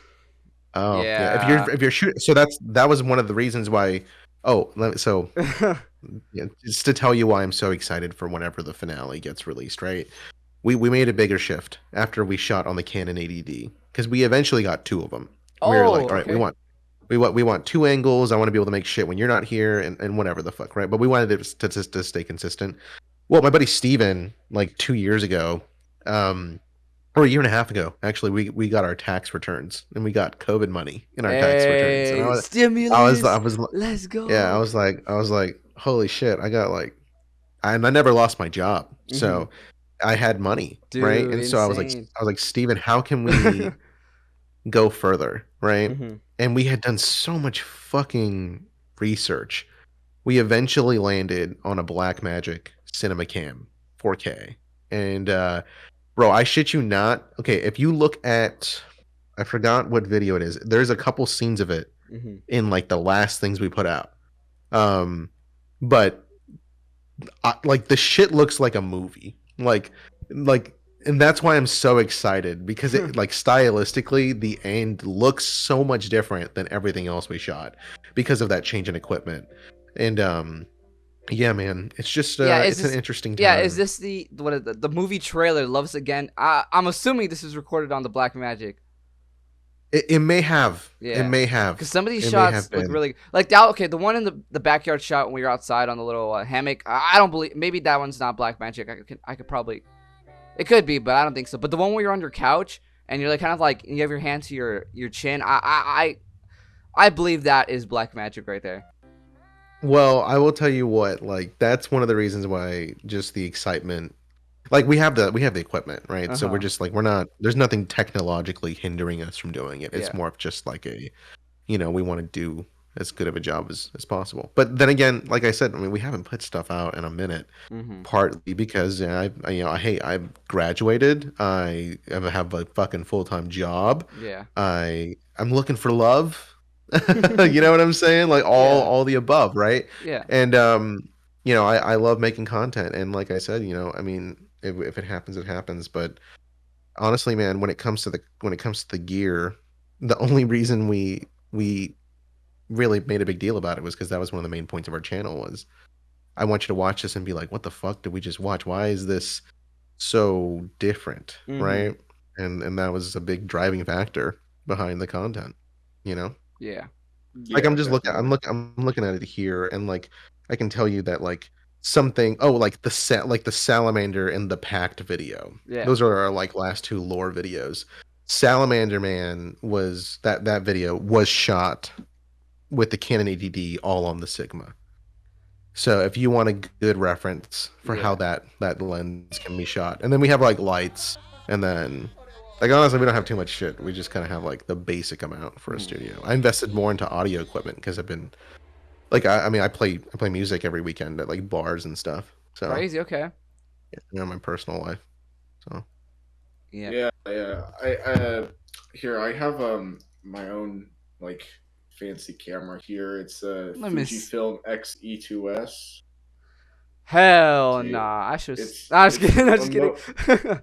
Oh yeah. If you're shooting, so that was one of the reasons why. Oh, so yeah, just to tell you why I'm so excited for whenever the finale gets released, right? We made a bigger shift after we shot on the Canon 80D because we eventually got two of them. We were like, all right, we want two angles. I want to be able to make shit when you're not here and whatever the fuck, right? But we wanted it to stay consistent. Well, my buddy Steven, like 2 years ago, or a year and a half ago, actually, we got our tax returns and we got COVID money in our tax returns. And stimulus. I was let's go. Yeah, I was like, holy shit! I got like, and I never lost my job, so I had money, dude, right? And insane. so I was like, Steven, how can we go further, right? And we had done so much fucking research. We eventually landed on a Blackmagic Cinema Cam. 4K. And bro, I shit you not. Okay, if you look at, I forgot what video it is. There's a couple scenes of it in like the last things we put out. But like the shit looks like a movie. Like and that's why I'm so excited because it like stylistically the end looks so much different than everything else we shot because of that change in equipment. And yeah, man, it's just Yeah, it's an interesting yeah, is time. this the movie trailer Loves Again? I'm assuming this is recorded on the Black Magic. It may have. It Yeah, may have. because some of these It may shots have look been. really like that. Okay, the one in the backyard shot when we were outside on the little hammock. I don't believe maybe that one's not Black Magic. I could probably it could be, but I don't think so. But the one where you're on your couch and you're like kind of like you have your hand to your chin. I believe that is Black Magic right there. Well, I will tell you what, like that's one of the reasons why just the excitement, like we have the equipment, right? So we're just like we're not there's nothing technologically hindering us from doing it. It's Yeah. more of just like we want to do as good of a job as possible. But then again, like I said, I mean we haven't put stuff out in a minute, partly because I've graduated. I have a fucking full-time job. Yeah. I'm looking for love. You know what I'm saying? Like all the above, right? Yeah. And I love making content, and like I said, I mean, if it happens, it happens. But honestly, man, when it comes to the gear, the only reason we really made a big deal about it was because that was one of the main points of our channel was I want you to watch this and be like, what the fuck did we just watch? Why is this so different, right? And that was a big driving factor behind the content, you know. Yeah. Like Yeah, I'm just looking, definitely. I'm looking at it here, and like I can tell you that like something. Oh, like the salamander in the packed video. Yeah. Those are our like last two lore videos. Salamander Man was that video was shot with the Canon 80D all on the Sigma. So if you want a good reference for how that lens can be shot, and then we have like lights, and then like honestly we don't have too much shit. We just kind of have like the basic amount for a studio. I invested more into audio equipment because I've been like I mean I play music every weekend at like bars and stuff. So Crazy. Okay. my personal life. So Yeah. Yeah. Here I have my own like fancy camera here. It's a Let me. Fujifilm X-E2S. Hell See, nah. I should. it's Nah, I'm just it's kidding. I'm just I'm kidding. no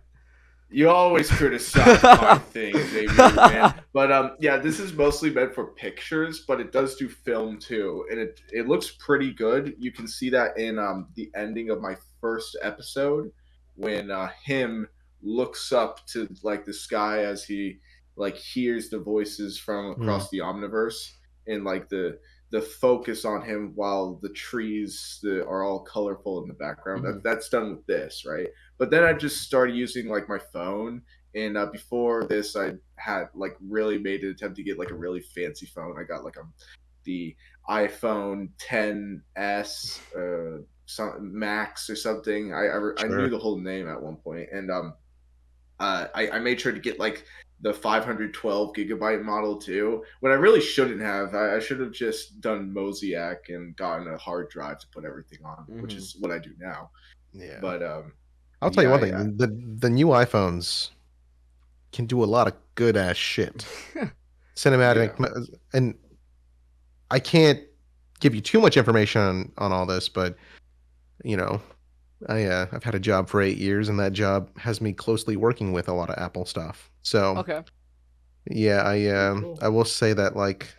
You always criticize my things, Aviator Man. But yeah, this is mostly meant for pictures, but it does do film too, and it looks pretty good. You can see that in the ending of my first episode when him looks up to like the sky as he like hears the voices from across the omniverse, and like the focus on him while the trees are all colorful in the background. That's done with this, right? But then I just started using like my phone, and before this, I had like really made an attempt to get like a really fancy phone. I got like the iPhone 10s, Max or something. I knew sure, the whole name at one point, and I made sure to get like the 512 gigabyte model too. When I really shouldn't have. I should have just done Mosaic and gotten a hard drive to put everything on, which is what I do now. yeah. But I'll tell you one yeah. thing: the new iPhones can do a lot of good ass shit. Cinematic, Yeah. and I can't give you too much information on all this, but you know, I've had a job for 8 years, and that job has me closely working with a lot of Apple stuff. So Okay. yeah, Cool. I will say that like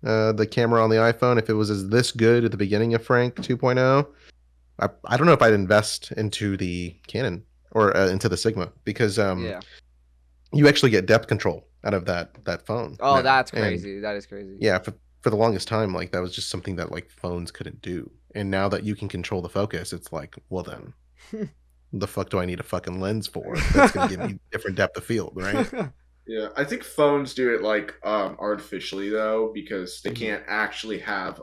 the camera on the iPhone, if it was as this good at the beginning of Frank 2.0, I don't know if I'd invest into the Canon or into the Sigma because Yeah. you actually get depth control out of that phone Oh, now, that's and crazy. That is crazy. yeah, for the longest time, like that was just something that like phones couldn't do. And now that you can control the focus, it's like, well then, the fuck do I need a fucking lens for? That's gonna give me different depth of field, right? Yeah, I think phones do it like artificially though, because they Mhm. can't actually have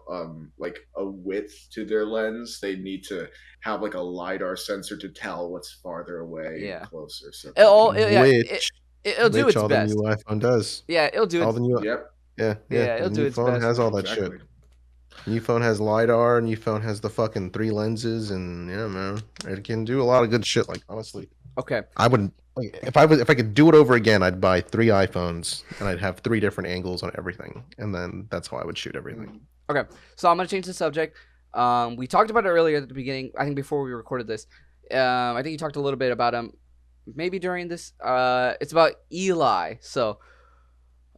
like a width to their lens. They need to have like a lidar sensor to tell what's farther away and Yeah. closer. So It'll, it, yeah. Which It'll do its all the new best. iPhone does. Yeah. It'll do All its. the new yep, yeah, Yeah. the It'll do new its phone best. has all that shit. exactly. New phone has LiDAR, new phone has the fucking 3 lenses, and yeah, man, it can do a lot of good shit. Like, honestly, Okay. I wouldn't like if I could do it over again, I'd buy 3 iPhones and I'd have 3 different angles on everything, and then that's how I would shoot everything. Okay. So I'm gonna change the subject. We talked about it earlier at the beginning. I think before we recorded this. I think you talked a little bit about him. Maybe during this. It's about Eli. So,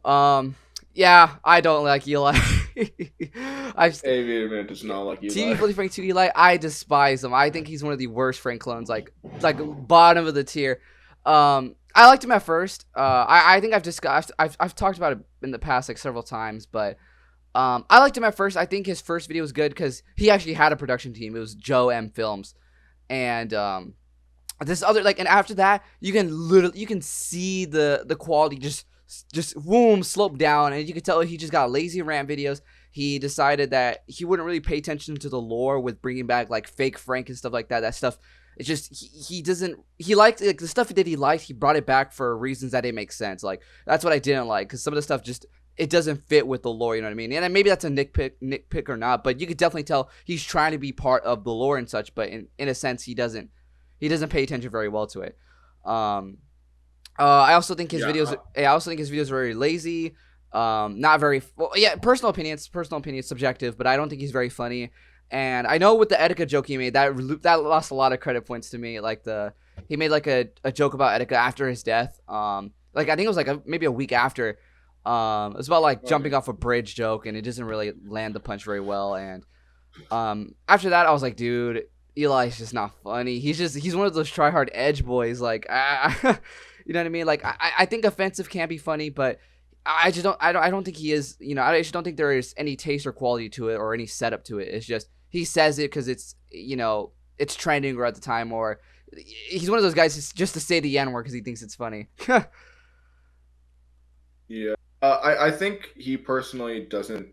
yeah, I don't like Eli. I've Aviator Man does not like Eli. TVFilthyFrank to Eli. I despise him. I think he's one of the worst Frank clones. Like bottom of the tier. I liked him at first. I think I've discussed. I've talked about it in the past like several times, but I liked him at first. I think his first video was good because he actually had a production team. It was Joe M Films, and this other and after that you can see the quality just boom slope down, and you can tell he just got lazy rant videos. He decided that he wouldn't really pay attention to the lore with bringing back like fake Frank and stuff like that. That stuff, it's just he doesn't he liked like the stuff that he liked. He brought it back for reasons that didn't make sense. Like that's what I didn't like because some of the stuff just it doesn't fit with the lore. You know what I mean? And then maybe that's a nitpick or not, but you could definitely tell he's trying to be part of the lore and such. But in a sense, he doesn't pay attention very well to it. I also think his videos. I also think his videos are very lazy. Not very. Well, yeah, personal opinions, subjective, but I don't think he's very funny. And I know with the Etika joke he made, that lost a lot of credit points to me. Like he made like a joke about Etika after his death. Like I think it was like maybe a week after. It was about like jumping off a bridge joke, and it doesn't really land the punch very well. And after that, I was like, dude, Eli's just not funny. He's one of those try hard edge boys. Like, you know what I mean? Like, I think offensive can be funny, but I don't think he is. You know, I just don't think there is any taste or quality to it or any setup to it. It's just he says it because it's it's trending or at the time, or he's one of those guys just to say the N word because he thinks it's funny. Yeah. I think he personally doesn't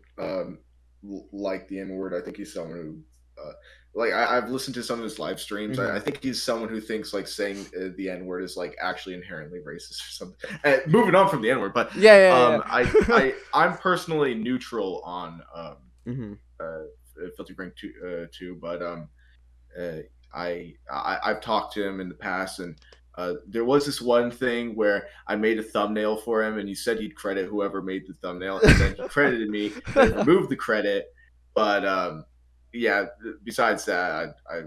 like the N word. I think he's someone who, I've listened to some of his live streams. I think he's someone who thinks like saying the N word is like actually inherently racist or something. Moving on from the N word, but yeah. I'm personally neutral on FilthyFrank too, but I've talked to him in the past, and there was this one thing where I made a thumbnail for him, and he said he'd credit whoever made the thumbnail, and then he credited me, then removed the credit. But yeah, besides that, I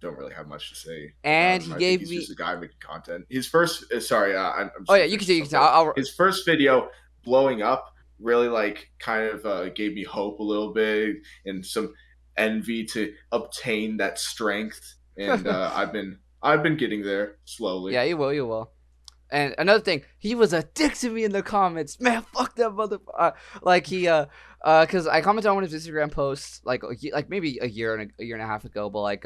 don't really have much to say. And he gave me. He's just a guy making content. His first, sorry, I'm oh yeah, you can tell. His first video blowing up really like kind of gave me hope a little bit and some envy to obtain that strength, and I've been getting there slowly. Yeah, you will. And another thing, he was a dick to me in the comments. Man, fuck that motherfucker. Like he, because I commented on one of his Instagram posts, like maybe a year and a half ago. But like,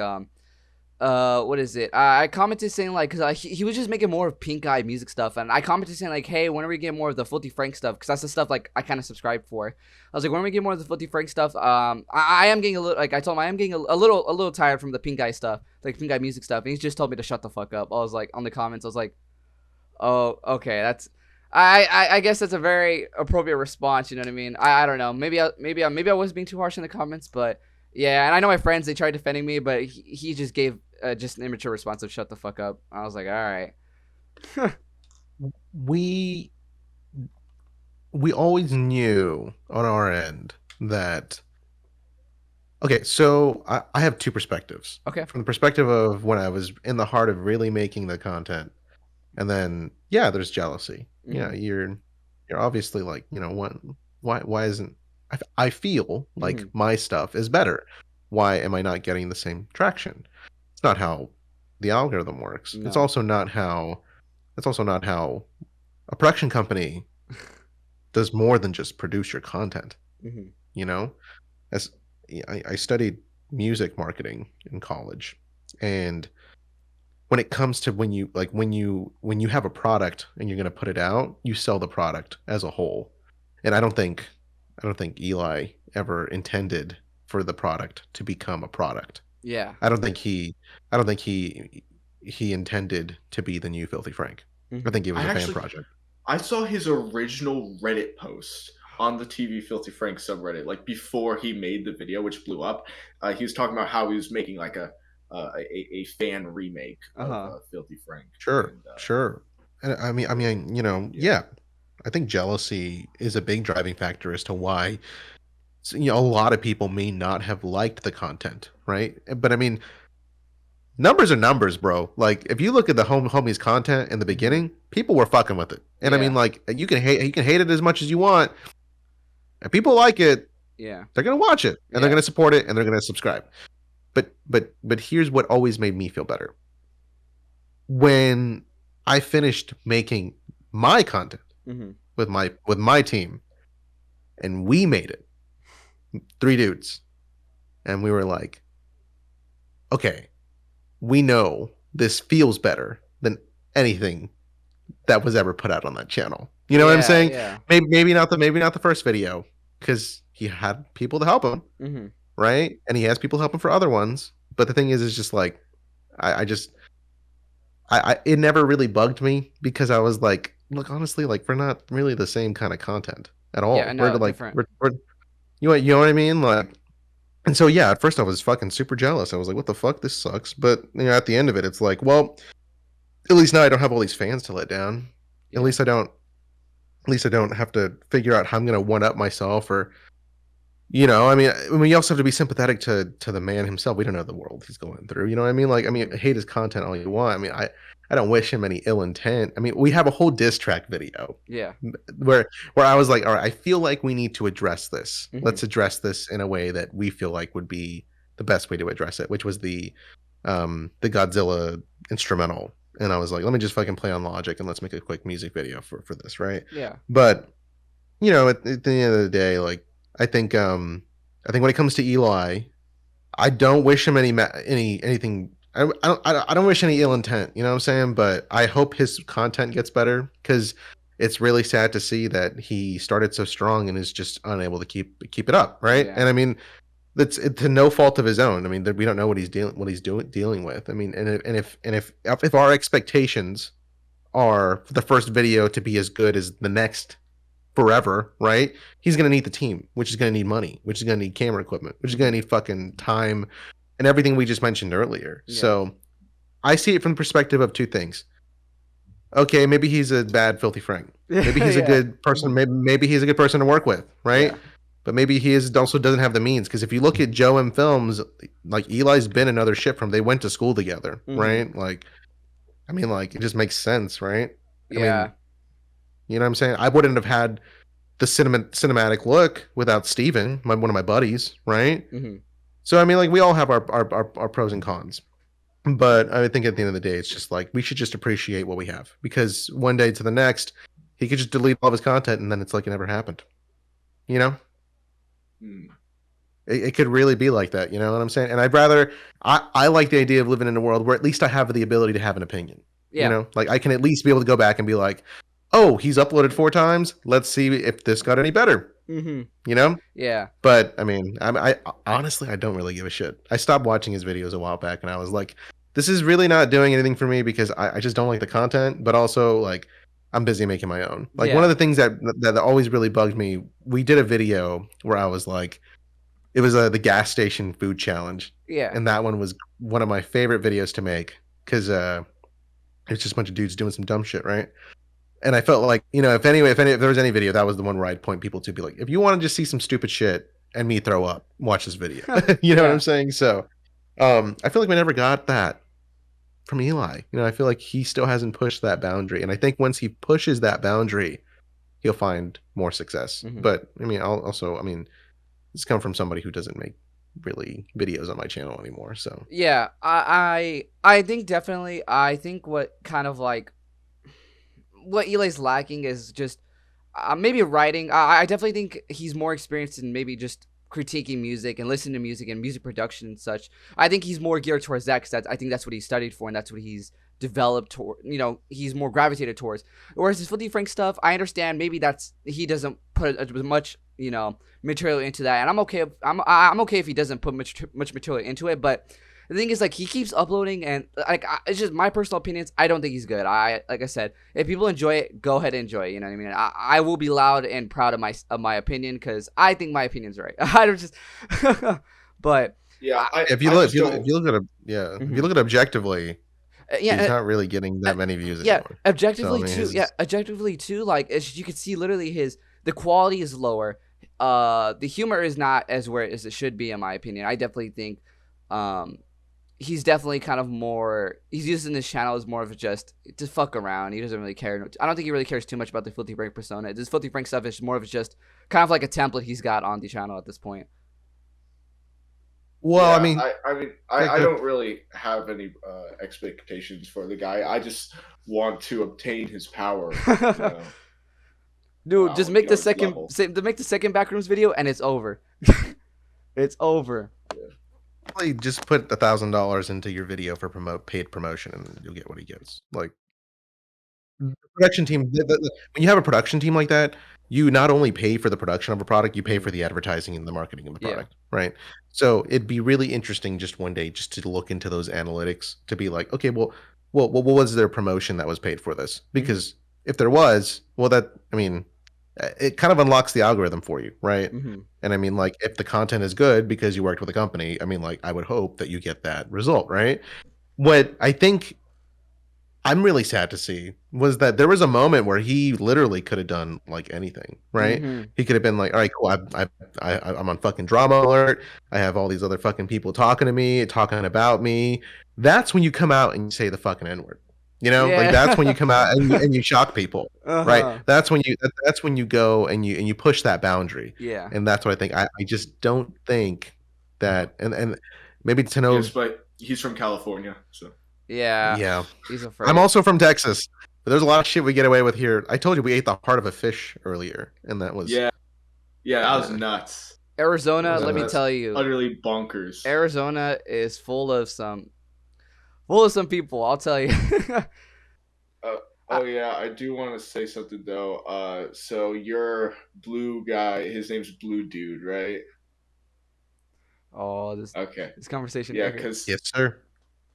what is it? I commented saying like, because he was just making more of pink eye music stuff, and I commented saying like, hey, when are we getting more of the FilthyFrank stuff? Because that's the stuff like I kind of subscribe for. I was like, when are we getting more of the FilthyFrank stuff? I am getting a little, like I told him, I am getting a little tired from the pink eye stuff, like pink eye music stuff, and he just told me to shut the fuck up. I was like, on the comments, I was like, oh, okay, that's. I guess that's a very appropriate response. You know what I mean? I don't know. Maybe I was being too harsh in the comments, but yeah. And I know my friends, they tried defending me, but he just gave just an immature response of shut the fuck up. I was like, all right. we always knew on our end that. Okay, so I have two perspectives. Okay. From the perspective of when I was in the heart of really making the content. And then, yeah, there's jealousy. Yeah, you're obviously like, why isn't I feel like my stuff is better. Why am I not getting the same traction? It's not how the algorithm works. No. It's also not how a production company does more than just produce your content. As I studied music marketing in college, and when it comes to when you have a product and you're going to put it out, you sell the product as a whole. And I don't think Eli ever intended for the product to become a product. Yeah. I don't think he intended to be the new FilthyFrank. I think it was a fan project. I saw his original Reddit post on the TV Filthy Frank subreddit, like before he made the video, which blew up. He was talking about how he was making like a fan remake of Filthy Frank. Sure, And, sure. And I mean, yeah. I think jealousy is a big driving factor as to why a lot of people may not have liked the content, right? But I mean, numbers are numbers, bro. Like if you look at the homies content in the beginning, people were fucking with it. And I mean, like you can hate it as much as you want. If people like it, they're gonna watch it and they're gonna support it and they're gonna subscribe. But here's what always made me feel better. When I finished making my content with my team, and we made it, 3 dudes, and we were like, okay, we know this feels better than anything that was ever put out on that channel. You know what I'm saying? Yeah. Maybe not the first video, because he had people to help him, right? And he has people to help him for other ones. But the thing is just like, I it never really bugged me, because I was like, look, honestly, like we're not really the same kind of content at all. Yeah, no, we're like, different. we're you know what I mean? Like, and so yeah, at first I was fucking super jealous. I was like, what the fuck, this sucks. But at the end of it, it's like, well, at least now I don't have all these fans to let down. At least I don't have to figure out how I'm gonna one up myself, or I mean, you also have to be sympathetic to the man himself. We don't know the world he's going through. You know what I mean? Like, I mean, hate his content all you want. I mean, I don't wish him any ill intent. I mean, we have a whole diss track video. Yeah. Where I was like, all right, I feel like we need to address this. Let's address this in a way that we feel like would be the best way to address it, which was the Godzilla instrumental. And I was like, let me just fucking play on Logic and let's make a quick music video for this, right? Yeah. But at the end of the day, like, I think when it comes to Eli, I don't wish him anything. I don't wish any ill intent. You know what I'm saying? But I hope his content gets better, because it's really sad to see that he started so strong and is just unable to keep it up, right? Yeah. And I mean, it's to no fault of his own. I mean, we don't know what he's dealing with. I mean, and if our expectations are for the first video to be as good as the next forever, right? He's going to need the team, which is going to need money, which is going to need camera equipment, which is going to need fucking time and everything we just mentioned earlier. Yeah. So I see it from the perspective of 2 things. Okay, maybe he's a bad Filthy Frank. Maybe he's a good person. Maybe he's a good person to work with, right? Yeah. But maybe he also doesn't have the means. Because if you look at Joe M Films, like Eli's been in other shit from. They went to school together, right? Like, I mean, like, it just makes sense, right? Yeah. I mean, you know what I'm saying? I wouldn't have had the cinematic look without Steven, one of my buddies, right? So I mean, like, we all have our pros and cons. But I think at the end of the day, it's just like, we should just appreciate what we have, because one day to the next, he could just delete all of his content and then it's like it never happened. You know? It could really be like that. You know what I'm saying? And I like the idea of living in a world where at least I have the ability to have an opinion. Yeah. You know, like, I can at least be able to go back and be like, oh, he's uploaded 4 times. Let's see if this got any better. You know? Yeah. But I mean, I honestly, I don't really give a shit. I stopped watching his videos a while back, and I was like, this is really not doing anything for me, because I just don't like the content. But also, like, I'm busy making my own. Like, one of the things that always really bugged me, we did a video where I was like, it was the gas station food challenge. Yeah. And that one was one of my favorite videos to make, because it's just a bunch of dudes doing some dumb shit, right? And I felt like, if there was any video, that was the one where I'd point people to, be like, if you want to just see some stupid shit and me throw up, watch this video. You know what I'm saying? So I feel like we never got that from Eli. I feel like he still hasn't pushed that boundary. And I think once he pushes that boundary, he'll find more success. But I mean, it's come from somebody who doesn't make really videos on my channel anymore. So yeah, I think definitely, I think what kind of like, what Eli's lacking is just maybe writing. I definitely think he's more experienced in maybe just critiquing music and listening to music and music production and such. I think he's more geared towards that, because I think that's what he studied for, and that's what he's developed toward. He's more gravitated towards. Whereas his Filthy Frank stuff, I understand maybe he doesn't put as much material into that, and I'm okay. I'm okay if he doesn't put much material into it. But the thing is, like, he keeps uploading, and like, it's just my personal opinions. I don't think he's good. Like I said, if people enjoy it, go ahead and enjoy it. You know what I mean? I will be loud and proud of my opinion because I think my opinion's right. I don't just, but Yeah, If you look at it, if you look at it objectively, yeah, he's not really getting that many views yeah, anymore. objectively So, I mean, too. Yeah, objectively too. Like, you can see literally the quality is lower. The humor is not as where as it should be, in my opinion. I definitely think, he's definitely kind of more. He's using this channel as more of just to fuck around. He doesn't really care. I don't think he really cares too much about the Filthy Frank persona. This Filthy Frank stuff is more of just kind of like a template he's got on the channel at this point. well, yeah, I mean, I don't really have any expectations for the guy. I just want to obtain his power. Dude, just make the second level. make the second Backrooms video and it's over. It's over. probably just put $1,000 into your video for paid promotion, and you'll get what he gets. Like, the production team, when you have a production team like that, you not only pay for the production of a product, you pay for the advertising and the marketing of the product, right? So it'd be really interesting just one day just to look into those analytics to be like, okay, well, what was their promotion that was paid for this? Because if there was, well, I mean, it kind of unlocks the algorithm for you, right? And I mean, like, if the content is good because you worked with a company, I mean, like, I would hope that you get that result, right? What I think I'm really sad to see was that there was a moment where he literally could have done like anything, right? He could have been like, all right, cool, I'm on fucking drama alert. I have all these other fucking people talking to me, talking about me. That's when you come out and you say the fucking N-word. You know, like, that's when you come out and you shock people, right? That's when you go and you push that boundary. Yeah. And that's what I think. I just don't think that, and maybe to know. Yes, but he's from California, so. Yeah. He's afraid. I'm also from Texas, but there's a lot of shit we get away with here. I told you we ate the heart of a fish earlier, and that was that was nuts. Arizona, let me tell you, utterly bonkers. Arizona is full of some people. I'll tell you. Oh yeah, I do want to say something though. So your blue guy, his name's Blue Dude, right? Oh, this conversation. Yeah, because yes, sir.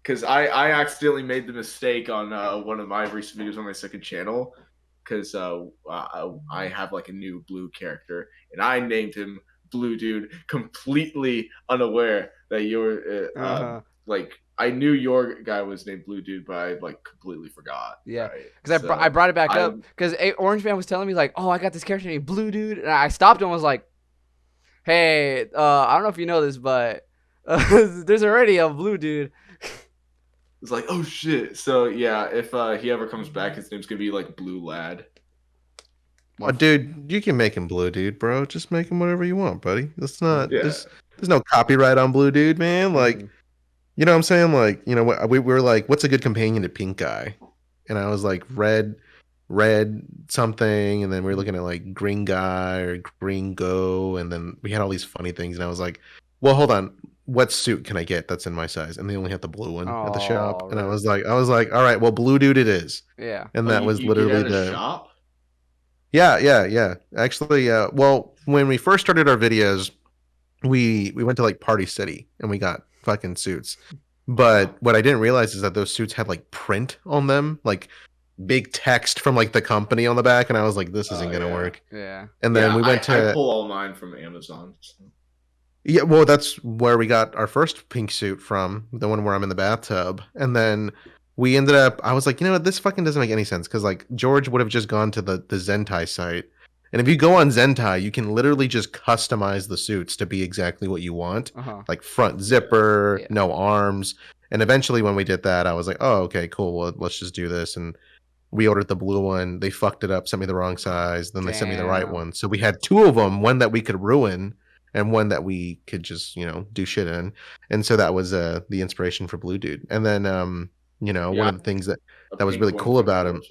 Because I accidentally made the mistake on one of my recent videos on my second channel, because I have like a new blue character and I named him Blue Dude, completely unaware that you're like, I knew your guy was named Blue Dude, but I like completely forgot. Yeah, because I brought it back up because Orange Man was telling me like, oh, I got this character named Blue Dude, and I stopped and was like, hey, I don't know if you know this, but there's already a Blue Dude. It's like, oh shit. So yeah, if he ever comes back, his name's gonna be like Blue Lad. Oh, dude, you can make him Blue Dude, bro. Just make him whatever you want, buddy. That's not. There's no copyright on Blue Dude, man. Like, you know what I'm saying? Like, you know, we were like, what's a good companion to Pink Guy? And I was like, red something, and then we were looking at like Green Guy or Green Go, and then we had all these funny things, and I was like, well, hold on. What suit can I get that's in my size? And they only had the blue one at the shop. Really? And I was like, all right, well, Blue Dude it is. Yeah. And that was literally the shop. Yeah. Actually, well, when we first started our videos, we went to like Party City and we got fucking suits. But what I didn't realize is that those suits had like print on them, like big text from like the company on the back, and I was like, this isn't gonna work. Yeah. And then we went I pull all mine from Amazon. So. Yeah, well, that's where we got our first pink suit from, the one where I'm in the bathtub. And then we ended up, I was like, you know what, this fucking doesn't make any sense. Because, like, George would have just gone to the Zentai site. And if you go on Zentai, you can literally just customize the suits to be exactly what you want. Like front zipper, no arms. And eventually when we did that, I was like, oh, okay, cool. Well, let's just do this. And we ordered the blue one. They fucked it up, sent me the wrong size. Then they sent me the right one. So we had two of them, one that we could ruin and one that we could just, you know, do shit in. And so that was the inspiration for Blue Dude. And then, you know, one of the things that was really cool about him,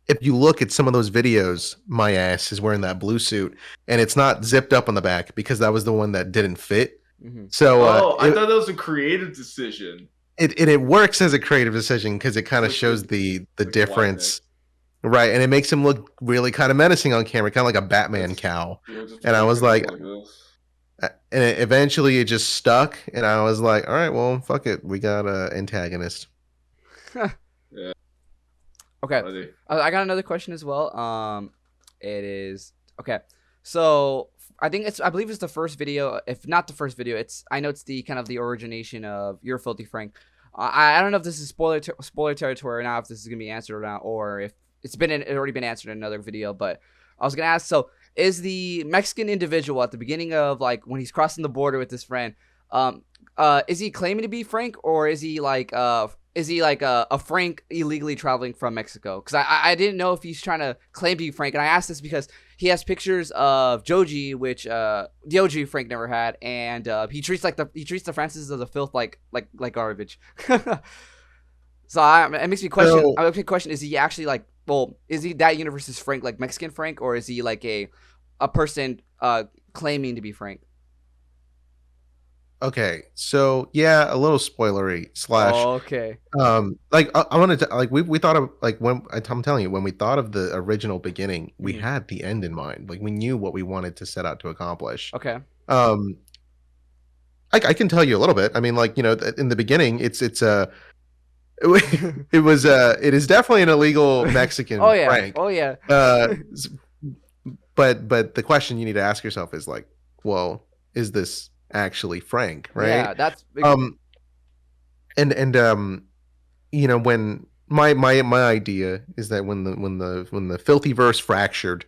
if you look at some of those videos, my ass is wearing that blue suit, and it's not zipped up on the back because that was the one that didn't fit. So, I thought that was a creative decision. It works as a creative decision because it kind of shows the difference. Right, and it makes him look really kind of menacing on camera, kind of like a Batman cowl. And I was like, And eventually it just stuck, and I was like, all right, well, fuck it, we got a antagonist. Yeah, Okay, buddy. I got another question as well. It is okay. So I think I believe it's the first video. If not the first video, I know it's the kind of the origination of your Filthy Frank. I don't know if this is spoiler territory or not. If this is gonna be answered or not, or if it already been answered in another video. But I was gonna ask. So is the Mexican individual at the beginning of like when he's crossing the border with his friend? Um, is he claiming to be Frank, or is he like a Frank illegally traveling from Mexico? Because I didn't know if he's trying to claim to be Frank, and I asked this because he has pictures of Joji, which Joji Frank never had, and he treats the Francis of the filth like garbage. So it makes me question. So, I makes me question: is he actually like? Well, is he that universe's Frank, like Mexican Frank, or is he like a person claiming to be Frank? okay, so yeah, a little spoilery slash. Okay. Like I wanted to like we thought of like when I'm telling you when we thought of the original beginning, we Mhm. had the end in mind. Like we knew what we wanted to set out to accomplish. Okay. Um, I can tell you a little bit. I mean, like in the beginning, it's it is definitely an illegal Oh Mexican yeah. prank. Oh yeah. Uh, but the question you need to ask yourself is like, well, is this actually Frank, right? Yeah. That's Um, and when my idea is that when the filthy verse fractured,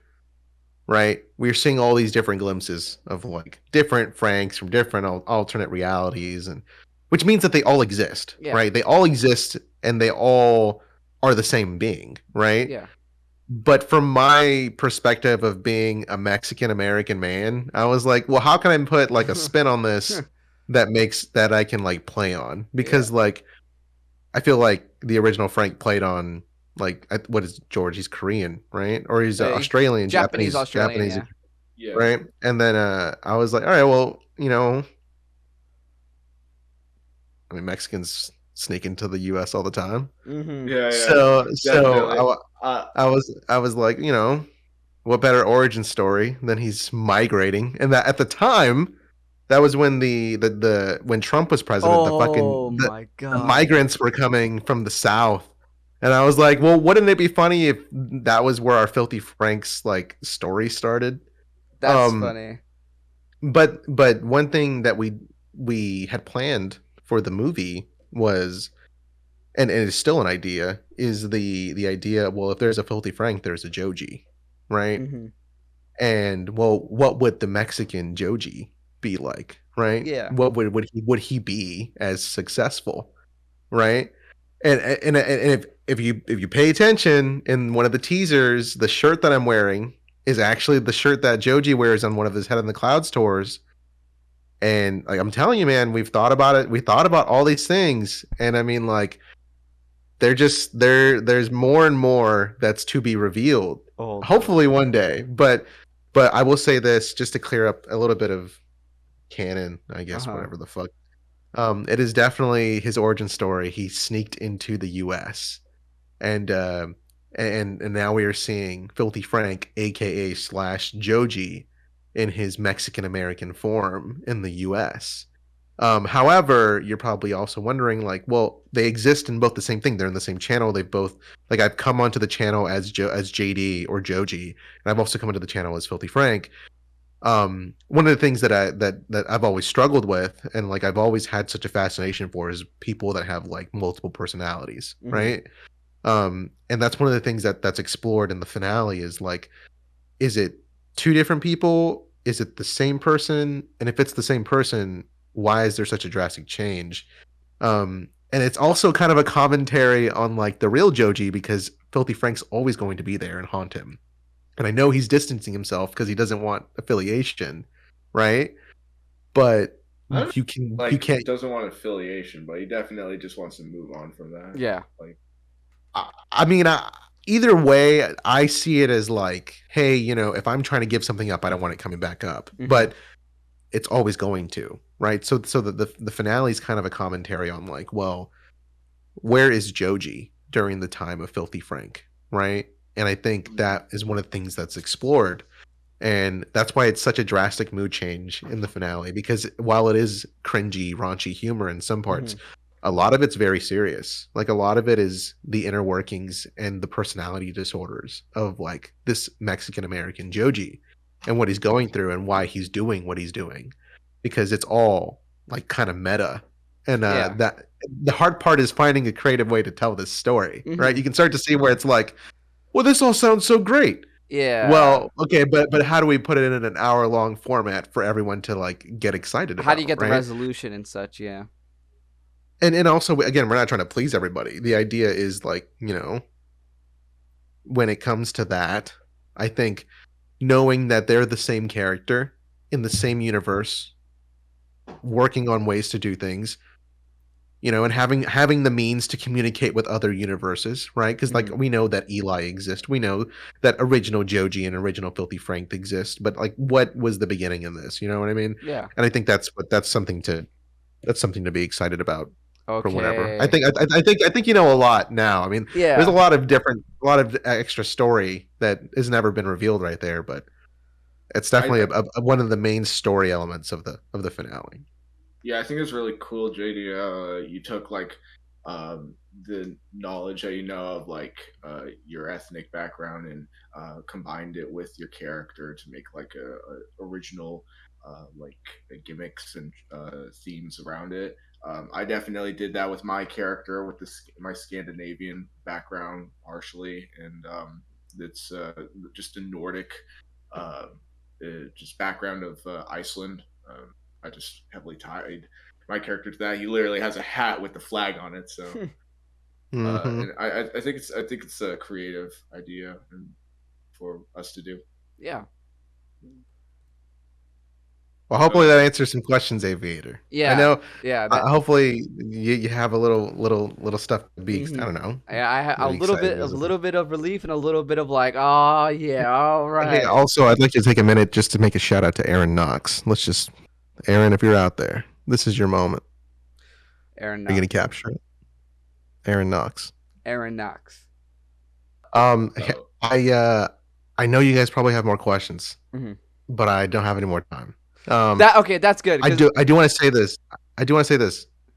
right, we're seeing all these different glimpses of like different Franks from different alternate realities, and which means that they all exist, yeah. right? They all exist, and they all are the same being, right? Yeah. But from my perspective of being a Mexican American man, I was like, well, how can I put like a spin on this that I can like play on? Yeah. Because like I feel like the original Frank played on like what is George? He's Korean, right? Or he's He's Australian, Japanese Australian. Japanese, Yeah. Yeah. right? And then I was like, all right, well, I mean, Mexicans sneak into the U.S. all the time, Mm-hmm. Yeah, yeah, so definitely. I was like, what better origin story than he's migrating? And that at the time, that was when when Trump was president, Oh my the god. migrants were coming from the South. And I was like, well, wouldn't it be funny if that was where our Filthy Franks like story started? That's Um, funny. but one thing that we had planned for the movie was, and it is still an idea, is the idea, well, if there's a Filthy Frank, there's a Joji, right? Mm-hmm. And well, what would the Mexican Joji be like, right? Yeah. What would he be as successful, right? And if you pay attention in one of the teasers, the shirt that I'm wearing is actually the shirt that Joji wears on one of his Head in the Clouds tours. And like I'm telling you, man, we've thought about it. We thought about all these things, and I mean, like, there's more and more that's to be revealed. Oh god. Hopefully one day, but I will say this just to clear up a little bit of canon, I Uh guess, huh. whatever the fuck. It is definitely his origin story. He sneaked into the U.S. and and now we are seeing Filthy Frank, aka slash Joji, in his Mexican American form in the U.S. However, you're probably also wondering, like, well, they exist in both the same thing. They're in the same channel. They both, like, I've come onto the channel as as JD or Joji, and I've also come into the channel as Filthy Frank. One of the things that I've always struggled with, and like I've always had such a fascination for, is people that have like multiple personalities, Mm-hmm. right? And that's one of the things that's explored in the finale is like, is it two different people? Is it the same person? And if it's the same person, why is there such a drastic change? And it's also kind of a commentary on like the real Joji, because Filthy Frank's always going to be there and haunt him. And I know he's distancing himself because he doesn't want affiliation, right? But I don't you like can't. doesn't want affiliation, but he definitely just wants to move on from that. Yeah. Like, I mean, either way, I see it as like, hey, if I'm trying to give something up, I don't want it coming back up. Mm-hmm. But it's always going to, right? So the finale is kind of a commentary on like, well, where is Joji during the time of Filthy Frank, right? And I think that is one of the things that's explored. And that's why it's such a drastic mood change in the finale, because while it is cringy, raunchy humor in some parts, a lot of it's very serious. Like a lot of it is the inner workings and the personality disorders of like this Mexican American Joji and what he's going through and why he's doing what he's doing, because it's all like kind of meta. And that the hard part is finding a creative way to tell this story, right? You can start to see where it's like, well, this all sounds so great. Yeah. Well, okay, but how do we put it in an hour-long format for everyone to like get excited about? How do you get right? the resolution and such? Yeah. And also, again, we're not trying to please everybody. The idea is like, you know, when it comes to that, I think knowing that they're the same character in the same universe, working on ways to do things, you know, and having the means to communicate with other universes, right? Because like we know that Eli exists, we know that original Joji and original FilthyFrank exist, but like, what was the beginning in this? You know what I mean? Yeah. And I think that's something to be excited about. Okay. For whatever. I think you know a lot now. I mean, there's a lot of extra story that has never been revealed right there, but it's definitely one of the main story elements of the finale. Yeah, I think it's really cool, JD. You took like the knowledge that you know of like your ethnic background and combined it with your character to make like a original like gimmicks and themes around it. I definitely did that with my character with my Scandinavian background partially, and it's just a Nordic just background of Iceland. I just heavily tied my character to that. He literally has a hat with the flag on it. So, and I think it's a creative idea for us to do. Yeah. Well, hopefully that answers some questions, Aviator. Yeah. I know. Yeah. Hopefully you have a little stuff to be. I don't know. I have a little bit of relief and a little bit of like, oh yeah, all right. Hey, also, I'd like to take a minute just to make a shout out to Aaron Knox. Aaron, if you're out there, this is your moment. Aaron Knox. Are you gonna capture it? Aaron Knox. Aaron Knox. I know you guys probably have more questions, but I don't have any more time. That's good. I do want to say this.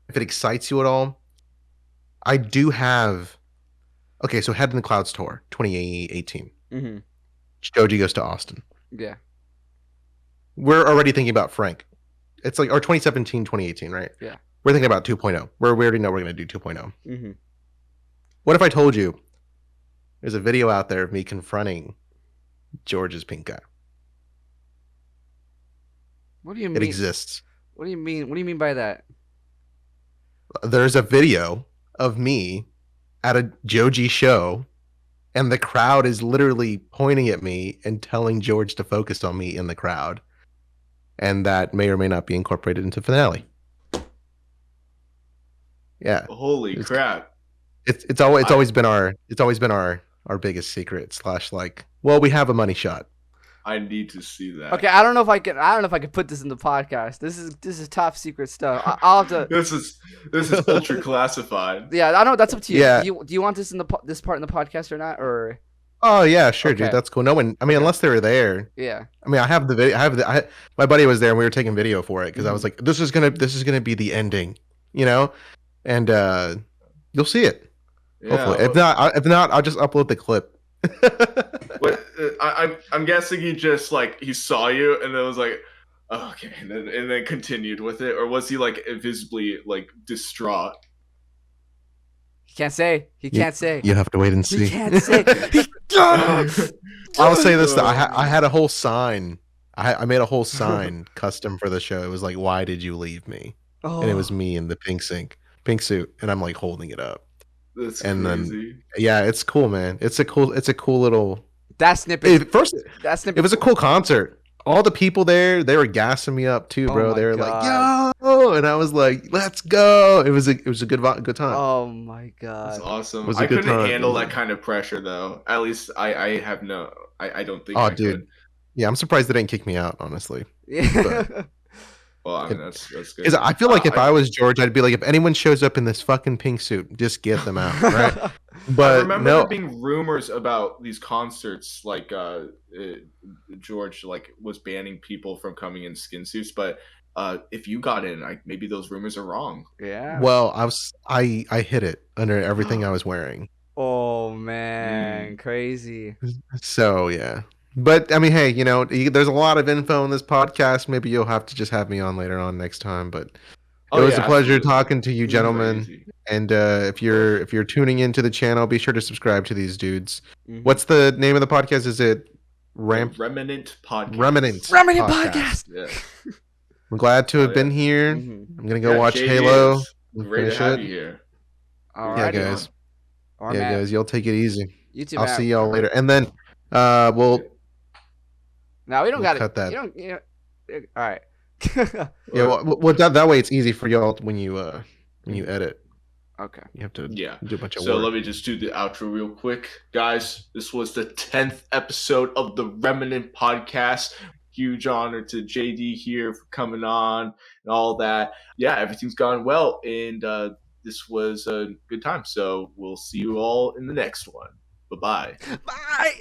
If it excites you at all, I do have. Okay, so Head in the Clouds tour 2018. Joji goes to Austin. Yeah. We're already thinking about Frank. It's like, or 2017, 2018, right? Yeah. We're thinking about 2.0. We already know we're going to do 2.0. What if I told you there's a video out there of me confronting George's pink eye? What do you mean? It exists. What do you mean? What do you mean by that? There's a video of me at a Joji show, and the crowd is literally pointing at me and telling George to focus on me in the crowd. And that may or may not be incorporated into finale. Yeah. Holy crap! It's always been our biggest secret / like, well, we have a money shot. I need to see that. Okay, I don't know if I can put this in the podcast. This is top secret stuff. I'll have to. This is ultra classified. Yeah, I know that's up to you. Yeah. Do you want this in this part in the podcast or not? Or oh yeah, sure, dude. That's cool. No one. I mean, unless they were there. Yeah. I mean, I have the video. My buddy was there, and we were taking video for it because I was like, this is gonna be the ending, you know, and you'll see it. Yeah, hopefully, if not, I'll just upload the clip. What, I'm guessing he just like he saw you and then was like, oh, okay, and then continued with it, or was he like visibly like distraught? He can't say. You have to wait and see. He can't say. I'll say this though. I had a whole sign. I made a whole sign custom for the show. It was like, "Why did you leave me?" And it was me in the pink suit, and I'm like holding it up. That's and crazy. Then, yeah, it's cool, man. It's a cool little. That snippet. It was a cool concert. All the people there, they were gassing me up too, bro. They were like, "Yo!" and I was like, "Let's go!" It was a good time. Oh my god, that's awesome. I couldn't handle that kind of pressure though. At least I have no. I don't think. Oh, I dude. Could. Yeah, I'm surprised they didn't kick me out, honestly. Yeah. Well, I mean, that's good. I feel like if I was George, I'd be like, if anyone shows up in this fucking pink suit, just get them out, right? But remember no, there being rumors about these concerts, like George like was banning people from coming in skin suits. But if you got in, maybe those rumors are wrong. Yeah. well, I hid it under everything I was wearing. Oh man, crazy. So yeah. But I mean, hey, there's a lot of info in this podcast. Maybe you'll have to just have me on later on next time. But it Oh was a yeah, pleasure absolutely. talking to you, This is gentlemen. crazy. And if you're tuning into the channel, be sure to subscribe to these dudes. Mhm. What's the name of the podcast? Is it The Ramp Remanent podcast. Remanent podcast. Yeah. I'm glad to have Oh, been yeah. here. Mhm. I'm gonna go Yeah, watch JD, Halo it's and great to finish have it. you here. Yeah, Alrighty. guys. All right, Yeah, man. guys. Y'all take it easy. You too, I'll man. see y'all All later. right. And then we'll Now we don't we'll got cut it. that. You don't. All right. Yeah, well that way it's easy for y'all when you edit. Okay. You have to Yeah. do a bunch of So work. let me just do the outro real quick. Guys, this was the 10th episode of the Remanent podcast. Huge honor to JD here for coming on and all that. Yeah, everything's gone well. And this was a good time. So we'll see you all in the next one. Bye-bye. Bye.